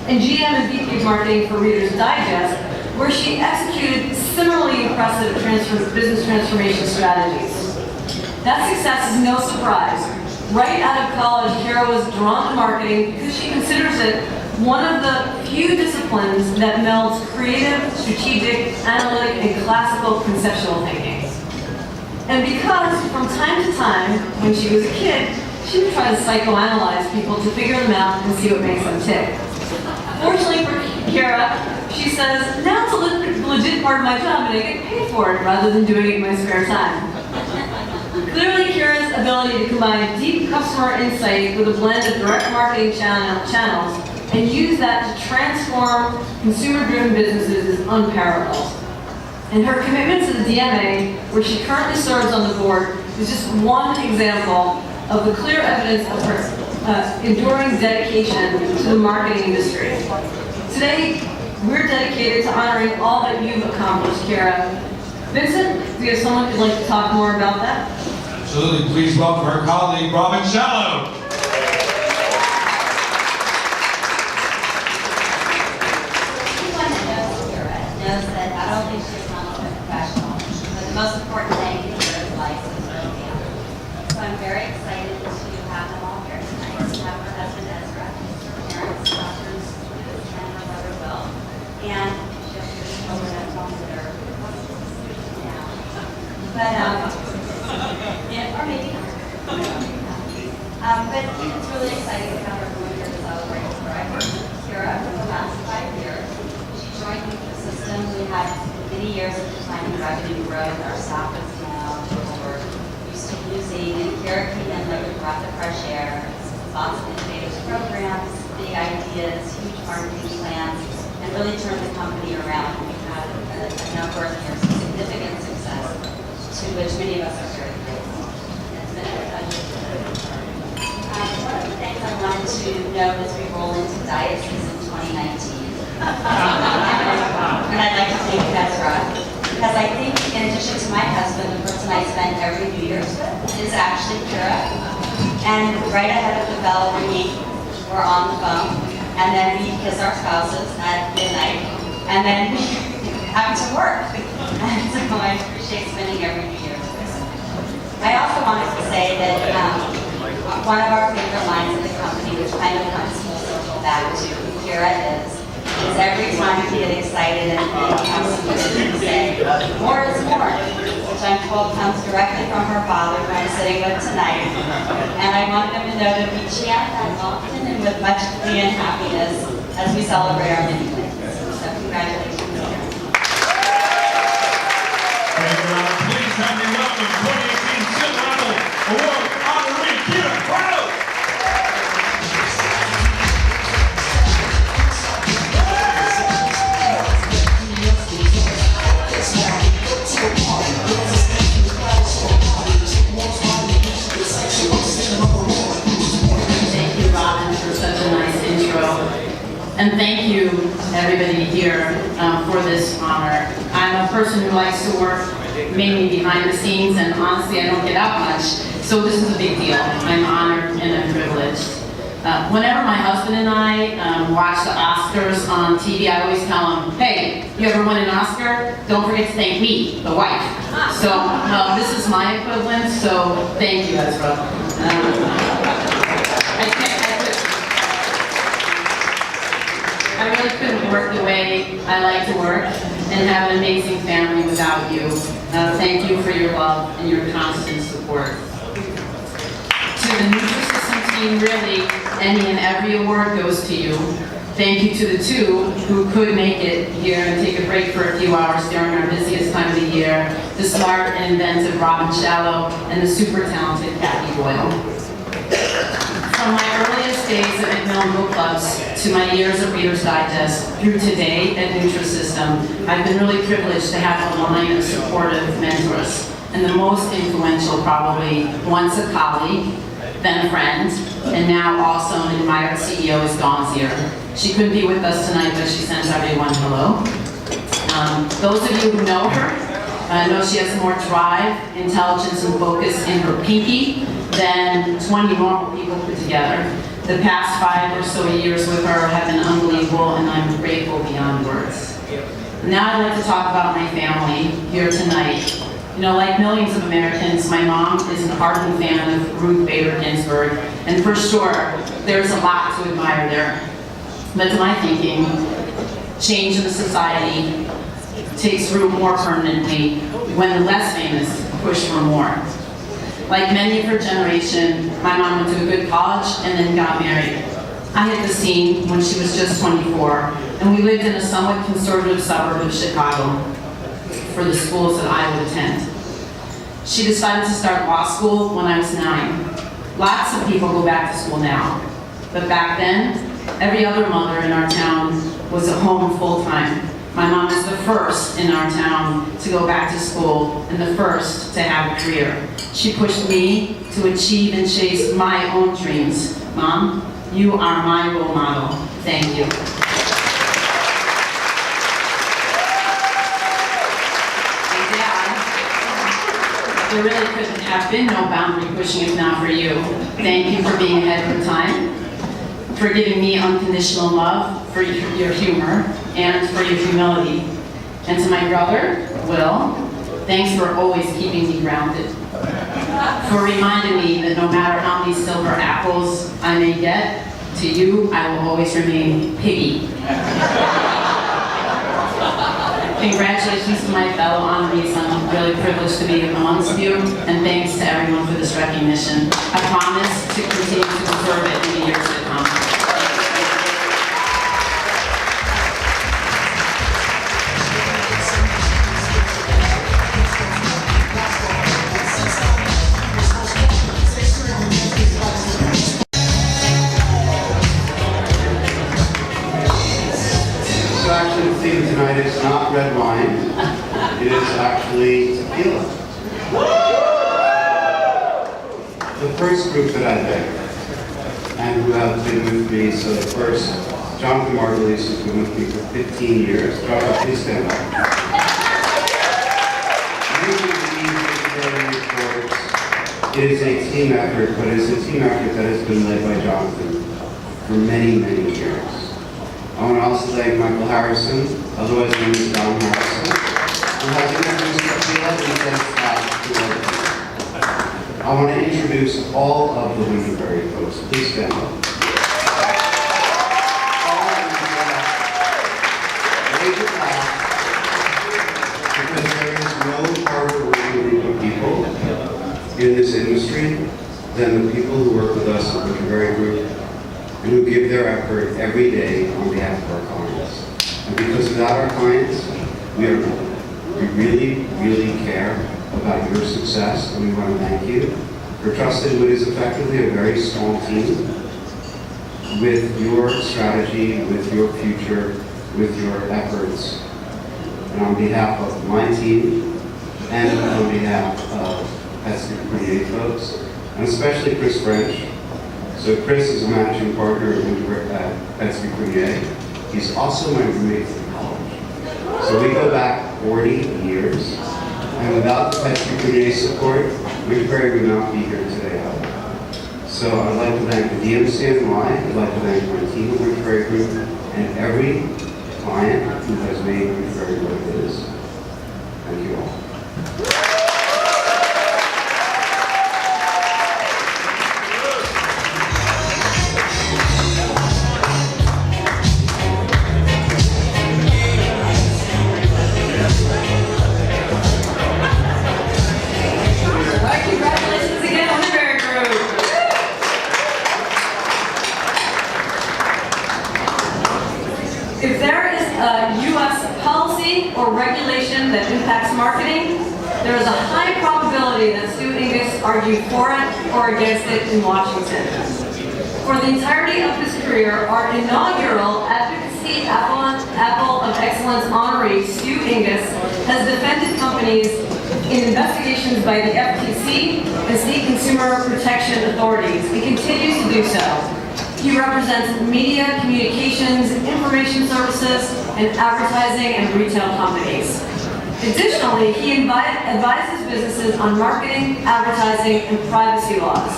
and GM and VP of Marketing for Reader's Digest, where she executed similarly impressive business transformation strategies. That success is no surprise. Right out of college, Keira was drawn to marketing because she considers it one of the few disciplines that melds creative, strategic, analytic, and classical conceptual thinking. And because from time to time, when she was a kid, she would try to psychoanalyze people to figure them out and see what makes them tick. Fortunately for Keira, she says, now it's a legit part of my job and I get paid for it rather than doing it in my spare time. Clearly, Keira's ability to combine deep customer insight with a blend of direct marketing channels and use that to transform consumer-driven businesses is unparalleled. And her commitment to the DMA, where she currently serves on the board, is just one example of the clear evidence of her enduring dedication to the marketing industry. Today, we're dedicated to honoring all that you've accomplished, Keira. Vincent, do you have someone who'd like to talk more about that? Absolutely. Please welcome our colleague, Robin Shallow. Anyone that knows Keira knows that not only is she a talented professional, but the most important thing in Keira's life is her family. So I'm very excited to have them all here tonight. To have her husband Ezra, her parents, doctors, and her brother Will, and she has 3 children at home that are But it's really exciting to have everyone here to celebrate her. I've worked with Keira for the last 5 years. She joined Nutrisystem. We had many years of declining revenue growth. Our stock was down. People were used to losing. And Keira came in like a breath of fresh air. Lots of innovative programs, big ideas, huge marketing plans, and really turned the company around. We've had a number of years of significant success, to which many of us are very grateful. It's been a pleasure to work with her. One of the things I wanted to note as we roll into Diocese in 2019, and I'd like to thank Ezra, because I think in addition to my husband, the person I spend every New Year's with is actually Keira. And right ahead of the bell ringing, we're on the phone, and then we kiss our spouses at midnight, and then we have to work. And so I appreciate spending every New Year's with us. I also wanted to say that one of our favorite lines of the company, which kind of comes full circle back to who Keira is every time we get excited and we have something to say, more is more, which I'm told comes directly from her father who I'm sitting with tonight. And I want them to know that we chant that often and with much glee and happiness as we celebrate our many wins. So congratulations. Please help me welcome 2018 Silver Award honoree Keira Krausz. Thank you, Robin, for such a nice intro. And thank you, everybody here, for this honor. I'm a person who likes to work mainly behind the scenes, and honestly, I don't get out much, so this is a big deal. I'm honored and I'm privileged. Whenever my husband and I watch the Oscars on TV, I always tell him, hey, you ever won an Oscar? Don't forget to thank me, the wife. So this is my equivalent, so thank you, Ezra. I really couldn't work the way I like to work and have an amazing family without you. Thank you for your love and your constant support. To the Nutrisystem team, really, any and every award goes to you. Thank you to the two who could make it here and take a break for a few hours during our busiest time of the year, the smart and inventive Robin Shallow and the super talented Kathy Boyle. From my earliest days at Macmillan Book Clubs to my years at Reader's Digest through today at Nutrisystem, I've been really privileged to have a line of supportive mentors, and the most influential probably once a colleague, then a friend, and now also an admired CEO is Dawn Zier. She couldn't be with us tonight, but she sends everyone hello. Those of you who know her know she has more drive, intelligence, and focus in her pinky than 20 normal people put together. The past 5 or so years with her have been unbelievable, and I'm grateful beyond words. Now I'd like to talk about my family here tonight. You know, like millions of Americans, my mom is an ardent fan of Ruth Bader Ginsburg, and for sure, there's a lot to admire there. But to my thinking, change in the society takes root more permanently when the less famous push for more. Like many of her generation, my mom went to a good college and then got married. I hit the scene when she was just 24, and we lived in a somewhat conservative suburb of Chicago for the schools that I would attend. She decided to start law school when I was 9. Lots of people go back to school now, but back then, every other mother in our town was at home full-time. My mom is the first in our town to go back to school and the first to have a career. She pushed me to achieve and chase my own dreams. Mom, you are my role model. Thank you. And Dad, there really couldn't have been no boundary pushing if not for you. Thank you for being ahead of your time, for giving me unconditional love, for your humor, and for your humility. And to my brother, Will, thanks for always keeping me grounded, for reminding me that no matter how many silver apples I may get, to you, I will always remain piggy. Congratulations to my fellow honorees. I'm really privileged to be amongst you, and thanks to everyone for this recognition. I promise to continue to deserve it in the years to come. So actually the theme tonight is not red wine, it is actually tequila. The first group that I met, and who have been with me, so the first, Jonathan Margulies, who's been with me for 15 years. Jonathan, please stand up. It is a team effort, but it's a team effort that has been led by Jonathan for many, many years. I want to also thank Michael Harrison, otherwise known as Don Harrison, who has introduced tequila and sent staff to our team. I want to introduce all of the Winterberry folks. Please stand up. Raise your glass, because there is no harder working group of people in this industry than the people who work with us at Winterberry Group and who give their effort every day on behalf of our clients. And because without our clients, we are nothing. We really, really care about your success, and we want to thank you for trusting what is effectively a very small team with your strategy, with your future, with your efforts. And on behalf of my team, and on behalf of Experian folks, and especially Chris French. So Chris is a managing partner at Experian. He's also my roommate from college. So we go back 40 years, and without the Experian support, Winterberry would not be here today either. So I'd like to thank the DMCNY, I'd like to thank my team at Winterberry Group, and every client who has made Winterberry what it is. Thank you all. Congratulations again, Winterberry Group. If there is a U.S. policy or regulation that impacts marketing, there is a high probability that Stu Ingis argued for it or against it in Washington. For the entirety of his career, our inaugural Advocacy Apple of Excellence honoree, Stu Ingis, has defended companies in investigations by the FTC and state consumer protection authorities. He continues to do so. He represents media, communications, information services, and advertising and retail companies. Additionally, he advises businesses on marketing, advertising, and privacy laws.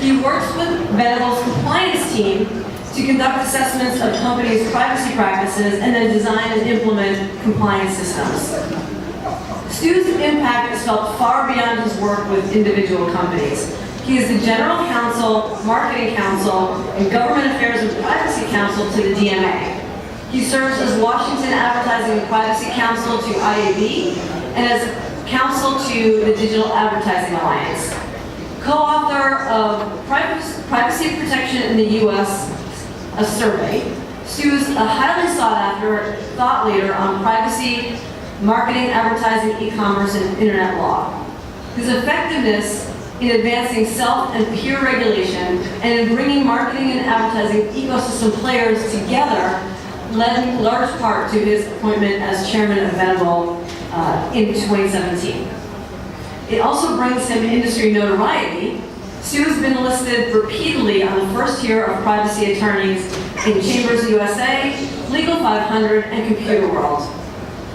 He works with Venable's compliance team to conduct assessments of companies' privacy practices and then design and implement compliance systems. Stu's impact is felt far beyond his work with individual companies. He is the General Counsel, Marketing Counsel, and Government Affairs and Privacy Counsel to the DMA. He serves as Washington Advertising and Privacy Counsel to IAB and as Counsel to the Digital Advertising Alliance. Co-author of Privacy Protection in the U.S., a survey, Stu is a highly sought-after thought leader on privacy, marketing, advertising, e-commerce, and internet law. His effectiveness in advancing self and peer regulation and in bringing marketing and advertising ecosystem players together led in large part to his appointment as chairman of Venable in 2017. It also brings him industry notoriety. Stu has been listed repeatedly on the first tier of privacy attorneys in Chambers USA, Legal 500, and Computer World.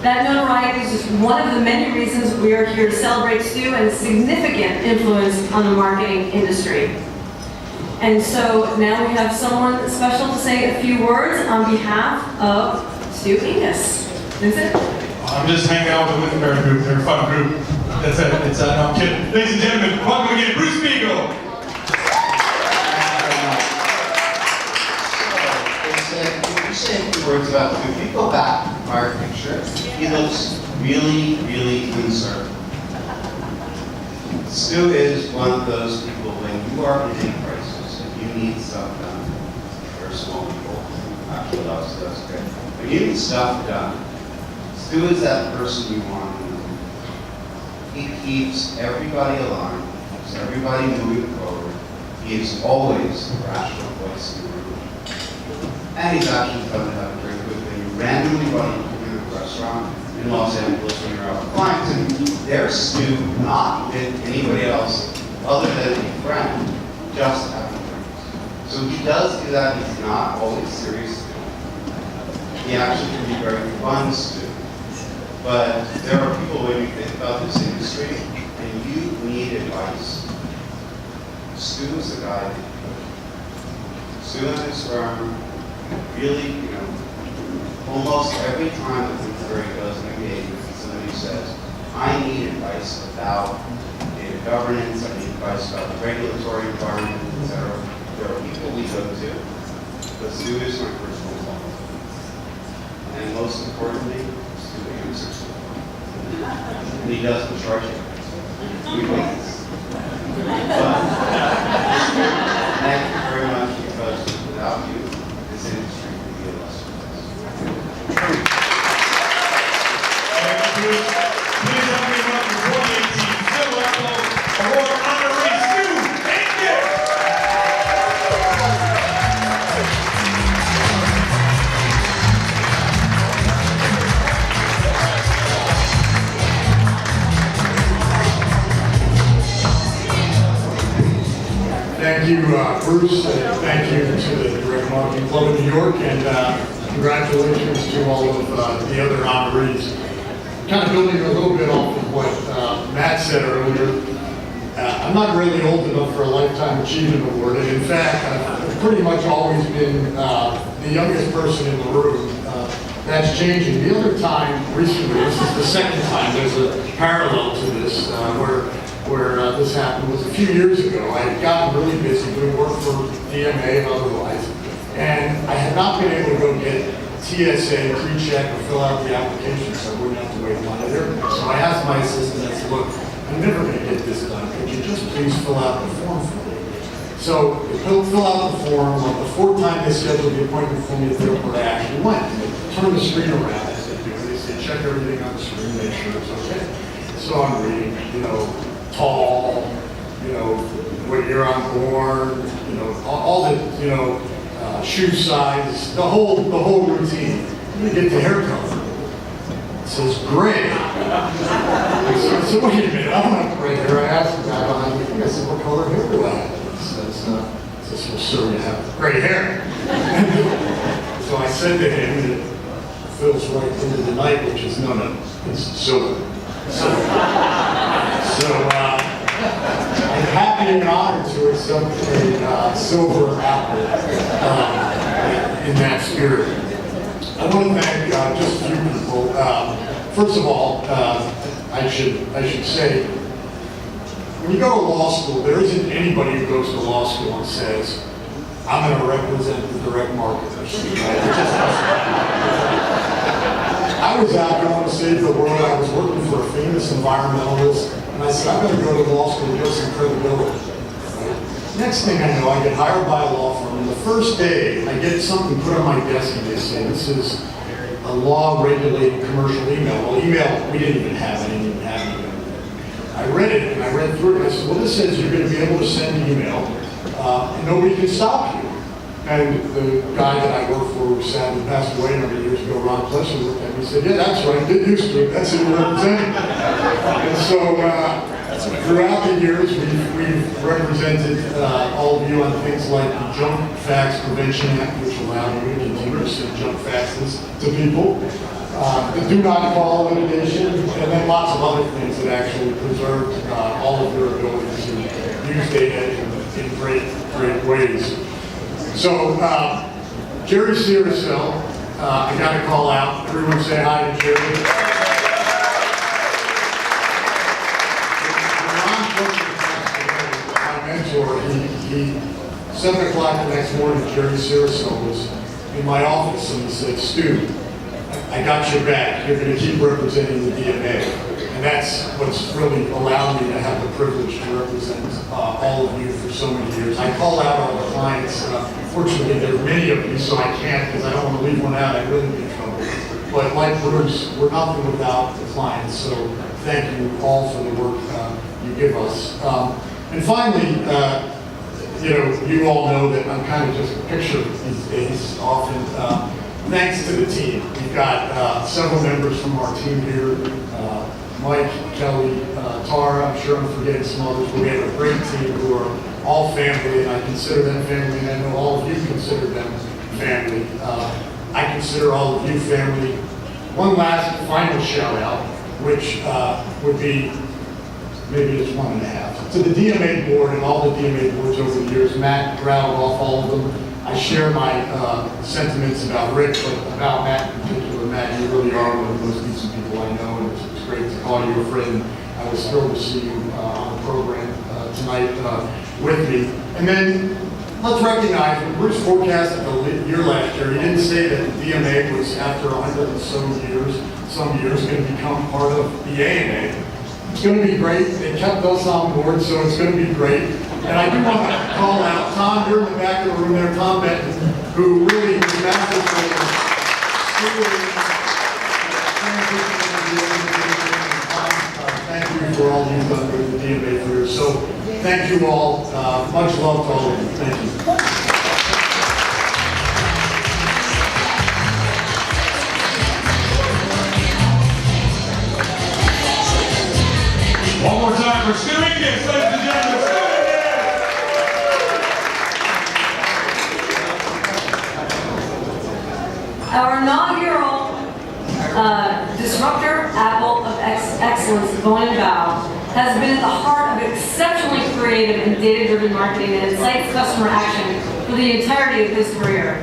That notoriety is just one of the many reasons we are here to celebrate Stu and his significant influence on the marketing industry. And so now we have someone special to say a few words on behalf of Stu Ingis. Vincent? I'm just hanging out with the Winterberry Group. They're a fun group. That's it. No, I'm kidding. Ladies and gentlemen, welcome again, Bruce Beagle. You said you were words about Stu. If you go back to the prior picture, he looks really, really concerned. Stu is one of those people when you are in a crisis and you need stuff done. There are small people, actually that's great. When you need stuff done, Stu is that person you want in the room. He keeps everybody aligned, keeps everybody moving forward. He is always the rational voice in the room. And he's actually come to have a drink with me. Randomly running through a restaurant in Los Angeles when you're out with clients. And there's Stu, not with anybody else other than a friend, just having drinks. So he does do that. He's not always serious. He actually can be very fun, Stu. But there are people, when you think about this industry and you need advice, Stu is the guy. Stu and his firm really, almost every time that Winterberry does an engagement, somebody says, I need advice about data governance, I need advice about the regulatory environment, etc. There are people we go to, but Stu is my personal one. And most importantly, Stu answers the phone. And he doesn't charge you. We wait. But thank you very much, because without you, this industry would be a less place. Please help me welcome 2018 Civil Award honoree Stu Ingis. Thank you, Bruce, and thank you to the Direct Marketing Club of New York, and congratulations to all of the other honorees. Kind of building a little bit off of what Matt said earlier, I'm not really old enough for a Lifetime Achievement Award, and in fact, I've pretty much always been the youngest person in the room. That's changing. The other time, recently, this is the second time, there's a parallel to this, where this happened was a few years ago. I had gotten really busy doing work for DMA and otherwise, and I had not been able to go get TSA, pre-check, or fill out the application, so I wouldn't have to wait on it. So I asked my assistant, I said, look, I'm never going to get this done. Could you just please fill out the form for me? So they fill out the form. On the fourth time they scheduled the appointment for me at the airport, I actually went. And they turned the screen around, as they do. They say, check everything on the screen, make sure it's okay. So I'm reading, tall, what year I'm born, all the, shoe size, the whole routine. You get the hair color. It says gray. I said, wait a minute, I don't have gray hair. I asked the guy behind me, I said, what color hair do I have? He says, well, sir, you have gray hair. So I said to him, it fills right into the night, which is, no, it's silver. So I'm happy and honored to accept a silver apple in that spirit. I want to thank just a few people. First of all, I should say, when you go to law school, there isn't anybody who goes to law school and says, I'm going to represent the direct marketers. I was out going to save the world. I was working for a famous environmentalist, and I said, I'm going to go to law school and get some credibility. Next thing I know, I get hired by a law firm, and the first day, I get something put on my desk, and they say, this is a law-regulated commercial email. Well, email, we didn't even have it. I read it, and I read through it, and I said, well, this says you're going to be able to send an email, and nobody can stop you. And the guy that I worked for, who sadly passed away a number of years ago, Ron Plesser, looked at me and said, yeah, that's right, get used to it, that's who you're representing. And so throughout the years, we've represented all of you on things like the Junk Fax Prevention Act, which allowed you to continue to send junk faxes to people, the Do Not Call litigation, and then lots of other things that actually preserved all of your ability to use data in great ways. So, Jerry Searcell, I got to call out. Everyone say hi to Jerry. My mentor, 7 o'clock the next morning, Jerry Searcell was in my office and he said, Stu, I got your back. You're going to keep representing the DMA. And that's what's really allowed me to have the privilege to represent all of you for so many years. I call out all the clients. Fortunately, there are many of you, so I can't because I don't want to leave one out. I'd really be in trouble. But like Bruce, we're nothing without the clients. So thank you all for the work you give us. And finally, you all know that I'm kind of just a picture these days often. Thanks to the team. We've got several members from our team here. Mike, Kelly, Tara, I'm sure I'm forgetting some others, but we have a great team who are all family, and I consider them family, and I know all of you consider them family. I consider all of you family. One last final shout out, which would be maybe it's 1.5. To the DMA board and all the DMA boards over the years, Matt rattled off all of them. I share my sentiments about Rick, but about Matt in particular. Matt, you really are one of the most decent people I know, and it's great to call you a friend. I was thrilled to see you on the program tonight with me. And then let's recognize when Bruce forecasted the year last year, he didn't say that the DMA was, after 100 and some years, going to become part of the ANA. It's going to be great. They kept us on board, so it's going to be great. And I do want to call out Tom, you're in the back of the room there, Tom Benton, who really was masterful in stewarding thank you for all you've done with the DMA career. So thank you all. Much love to all of you. Thank you. One more time for Stu Ingis, ladies and gentlemen. Stu Our inaugural Disruptor Apple of Excellence, Bonin Bough, has been at the heart of exceptionally creative and data-driven marketing that incites customer action for the entirety of his career.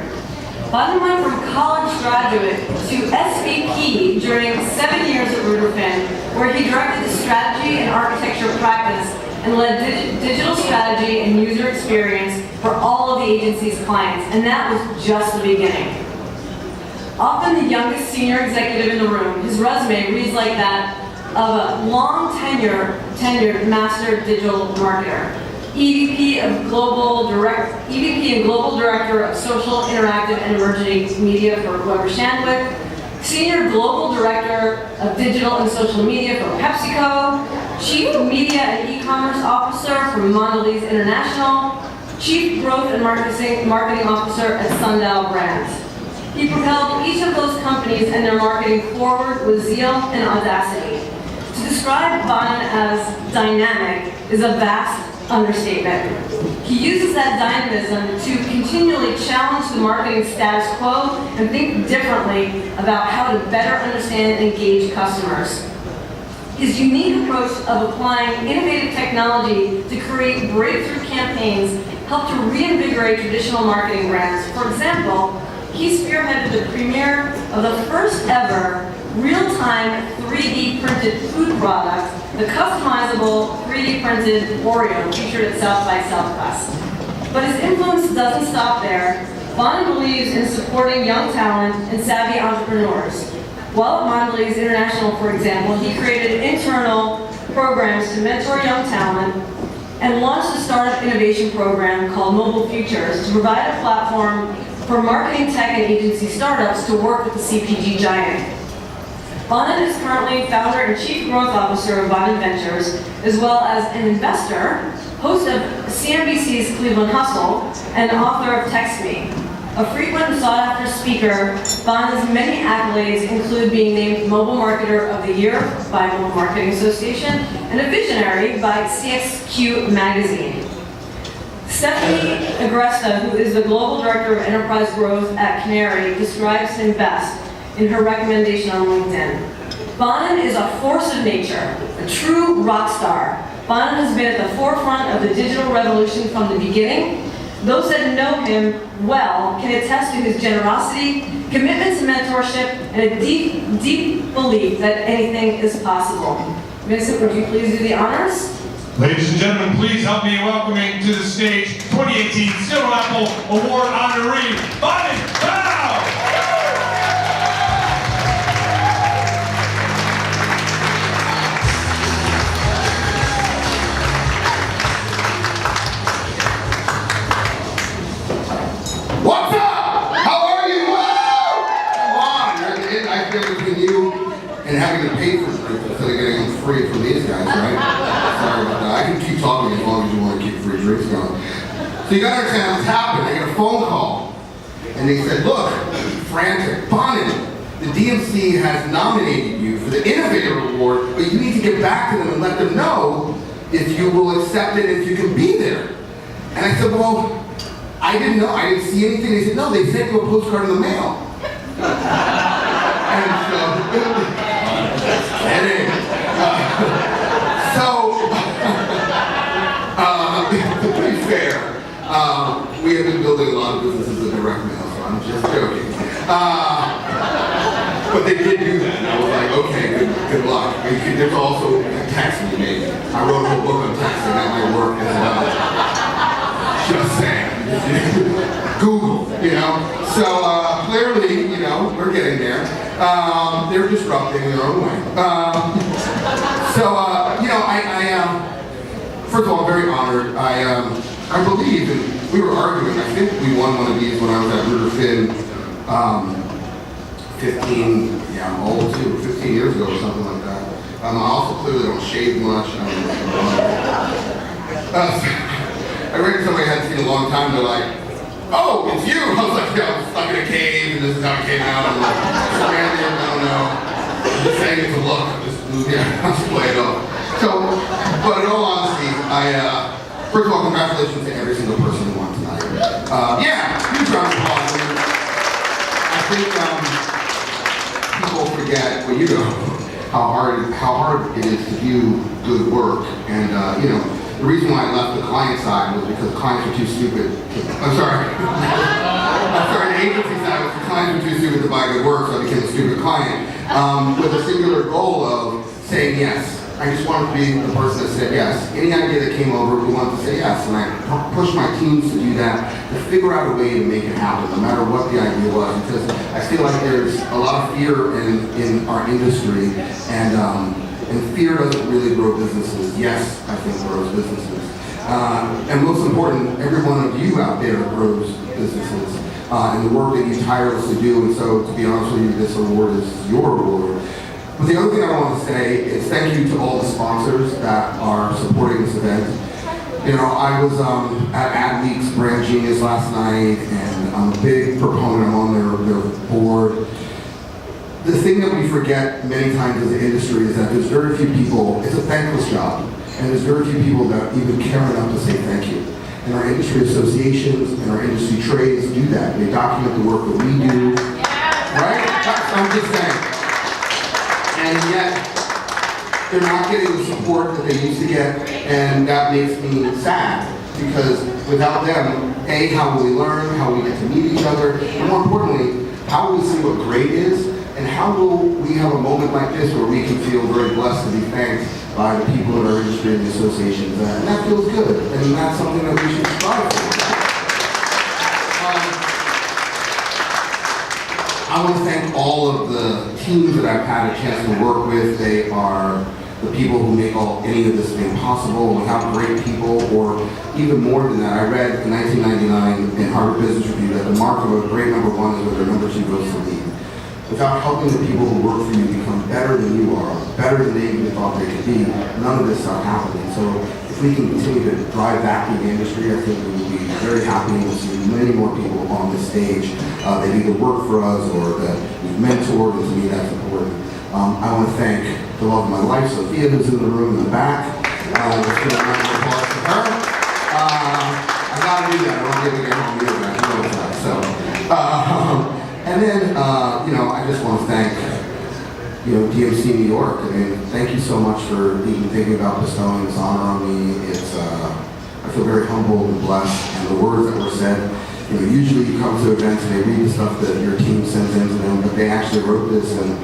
Bonin went from college graduate to SVP during 7 years at Ruderfin, where he directed the strategy and architecture practice and led digital strategy and user experience for all of the agency's clients, and that was just the beginning. Often the youngest senior executive in the room, his resume reads like that of a long tenured master digital marketer, EVP and Global Director of Social, Interactive, and Emerging Media for Weber Shandwick, Senior Global Director of Digital and Social Media for PepsiCo, Chief Media and E-commerce Officer for Mondelez International, Chief Growth and Marketing Officer at Sundial Brands. He propelled each of those companies and their marketing forward with zeal and audacity. To describe Bonin as dynamic is a vast understatement. He uses that dynamism to continually challenge the marketing status quo and think differently about how to better understand and engage customers. His unique approach of applying innovative technology to create breakthrough campaigns helped to reinvigorate traditional marketing brands. For example, he spearheaded the premiere of the first ever real-time 3D printed food product, the customizable 3D printed Oreo featured at South by Southwest. But his influence doesn't stop there. Bonin believes in supporting young talent and savvy entrepreneurs. While at Mondelez International, for example, he created internal programs to mentor young talent and launched a startup innovation program called Mobile Futures to provide a platform for marketing tech and agency startups to work with the CPG giant. Bonin is currently founder and chief growth officer of Bonin Ventures, as well as an investor, host of CNBC's Cleveland Hustle, and author of Text Me. A frequent and sought-after speaker, Bonin's many accolades include being named Mobile Marketer of the Year by Mobile Marketing Association and a visionary by CXQ Magazine. Stephanie Agresta, who is the Global Director of Enterprise Growth at Canary, describes him best in her recommendation on LinkedIn. Bonin is a force of nature, a true rock star. Bonin has been at the forefront of the digital revolution from the beginning. Those that know him well can attest to his generosity, commitment to mentorship, and a deep, deep belief that anything is possible. Vincent, would you please do the honors? Ladies and gentlemen, please help me in welcoming to the stage 2018 Silver Apple Award honoree, Bonin Bough! free from these guys, right? Sorry about that. I can keep talking as long as you want to keep free drinks going. So you gotta understand what's happened. I get a phone call, and they said, look, frantic, Bonin, the DMC has nominated you for the Innovator Award, but you need to get back to them and let them know if you will accept it, if you can be there. And I said, well, I didn't know, I didn't see anything. They said, no, they sent you a postcard in the mail. And so, kidding. To be fair, we have been building a lot of businesses with direct mail, so I'm just joking. But they did do that, and I was like, okay, good luck. There's also texting maybe. I wrote a whole book on texting, that might work as well. Just saying. Google, you know? So clearly, you know, we're getting there. They're disrupting their own way. You know, first of all, I'm very honored. I believe, and we were arguing, I think we won one of these when I was at Rooter Finn 15, yeah, I'm old too, 15 years ago or something like that. I also clearly don't shave much. I read somebody I hadn't seen in a long time, they're like, oh, it's you! I was like, yeah, I'm stuck in a cave, and this is how it came out. I'm like, stranded, I don't know. I'm just saying it's a look. I'll just play it off. So, but in all honesty, first of all, congratulations to every single person who won tonight. Yeah, huge round of applause. I think people forget, well, you know, how hard it is to do good work. And, you know, the reason why I left the client side was because clients were too stupid. I'm sorry, the agency side was the clients were too stupid to buy good work, so I became a stupid client. With a singular goal of saying yes. I just wanted to be the person that said yes. Any idea that came over, we wanted to say yes. And I pushed my teams to do that, to figure out a way to make it happen, no matter what the idea was. Because I feel like there's a lot of fear in our industry, and fear doesn't really grow businesses. Yes, I think grows businesses. And most important, every one of you out there grows businesses. And the work that you tirelessly do. And so, to be honest with you, this award is your award. But the other thing I want to say is thank you to all the sponsors that are supporting this event. You know, I was at AdWeek's Brand Genius last night, and I'm a big proponent. I'm on their board. The thing that we forget many times as an industry is that there's very few people, it's a thankless job, and there's very few people that even care enough to say thank you. And our industry associations and our industry trades do that. They document the work that we do, right? I'm just saying. And yet, they're not getting the support that they used to get, and that makes me sad, because without them, A, how will we learn, how will we get to meet each other, and more importantly, how will we see what great is, and how will we have a moment like this where we can feel very blessed to be thanked by the people in our industry and the associations, and that feels good, and that's something that we should strive for. I want to thank all of the teams that I've had a chance to work with. They are the people who make any of this thing possible. We have great people, or even more than that. I read in 1999 in Harvard Business Review that the mark of a great number one is when their number two goes to lead. Without helping the people who work for you become better than you are, better than they even thought they could be, none of this stuff happening. So if we can continue to drive that in the industry, I think we will be very happy, and we'll see many more people on this stage that either work for us or that we've mentored, and to me that's important. I want to thank the love of my life, Sophia, who's in the room in the back. Let's give a round of applause to her. I gotta do that. I don't get to get home either, man. You know that. So, and then, you know, I just want to thank, you know, DMC New York. I mean, thank you so much for even thinking about bestowing this honor on me. It's, I feel very humbled and blessed, and the words that were said, you know, usually you come to events and they read the stuff that your team sends in to them, but they actually wrote this, and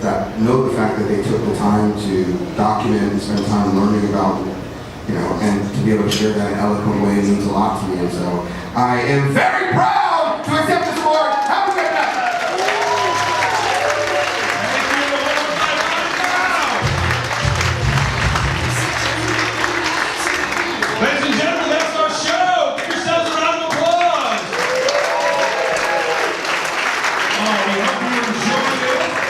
that know the fact that they took the time to document and spend time learning about, you know, and to be able to share that in an eloquent way means a lot to me. And so I am very proud to accept this award. Have a good night. Ladies and gentlemen, that's our show. Give yourselves a round of applause. Oh, we hope you enjoyed it.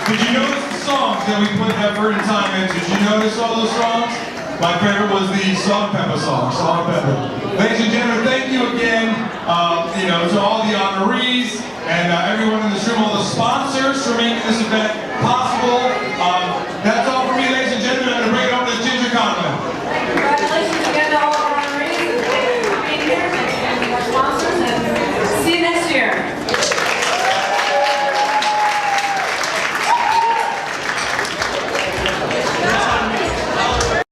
Did you notice the songs? that we put effort and time into. Did you notice all those songs? My favorite was the Salt and Pepper song, Salt and Pepper. Ladies and gentlemen, thank you again. To all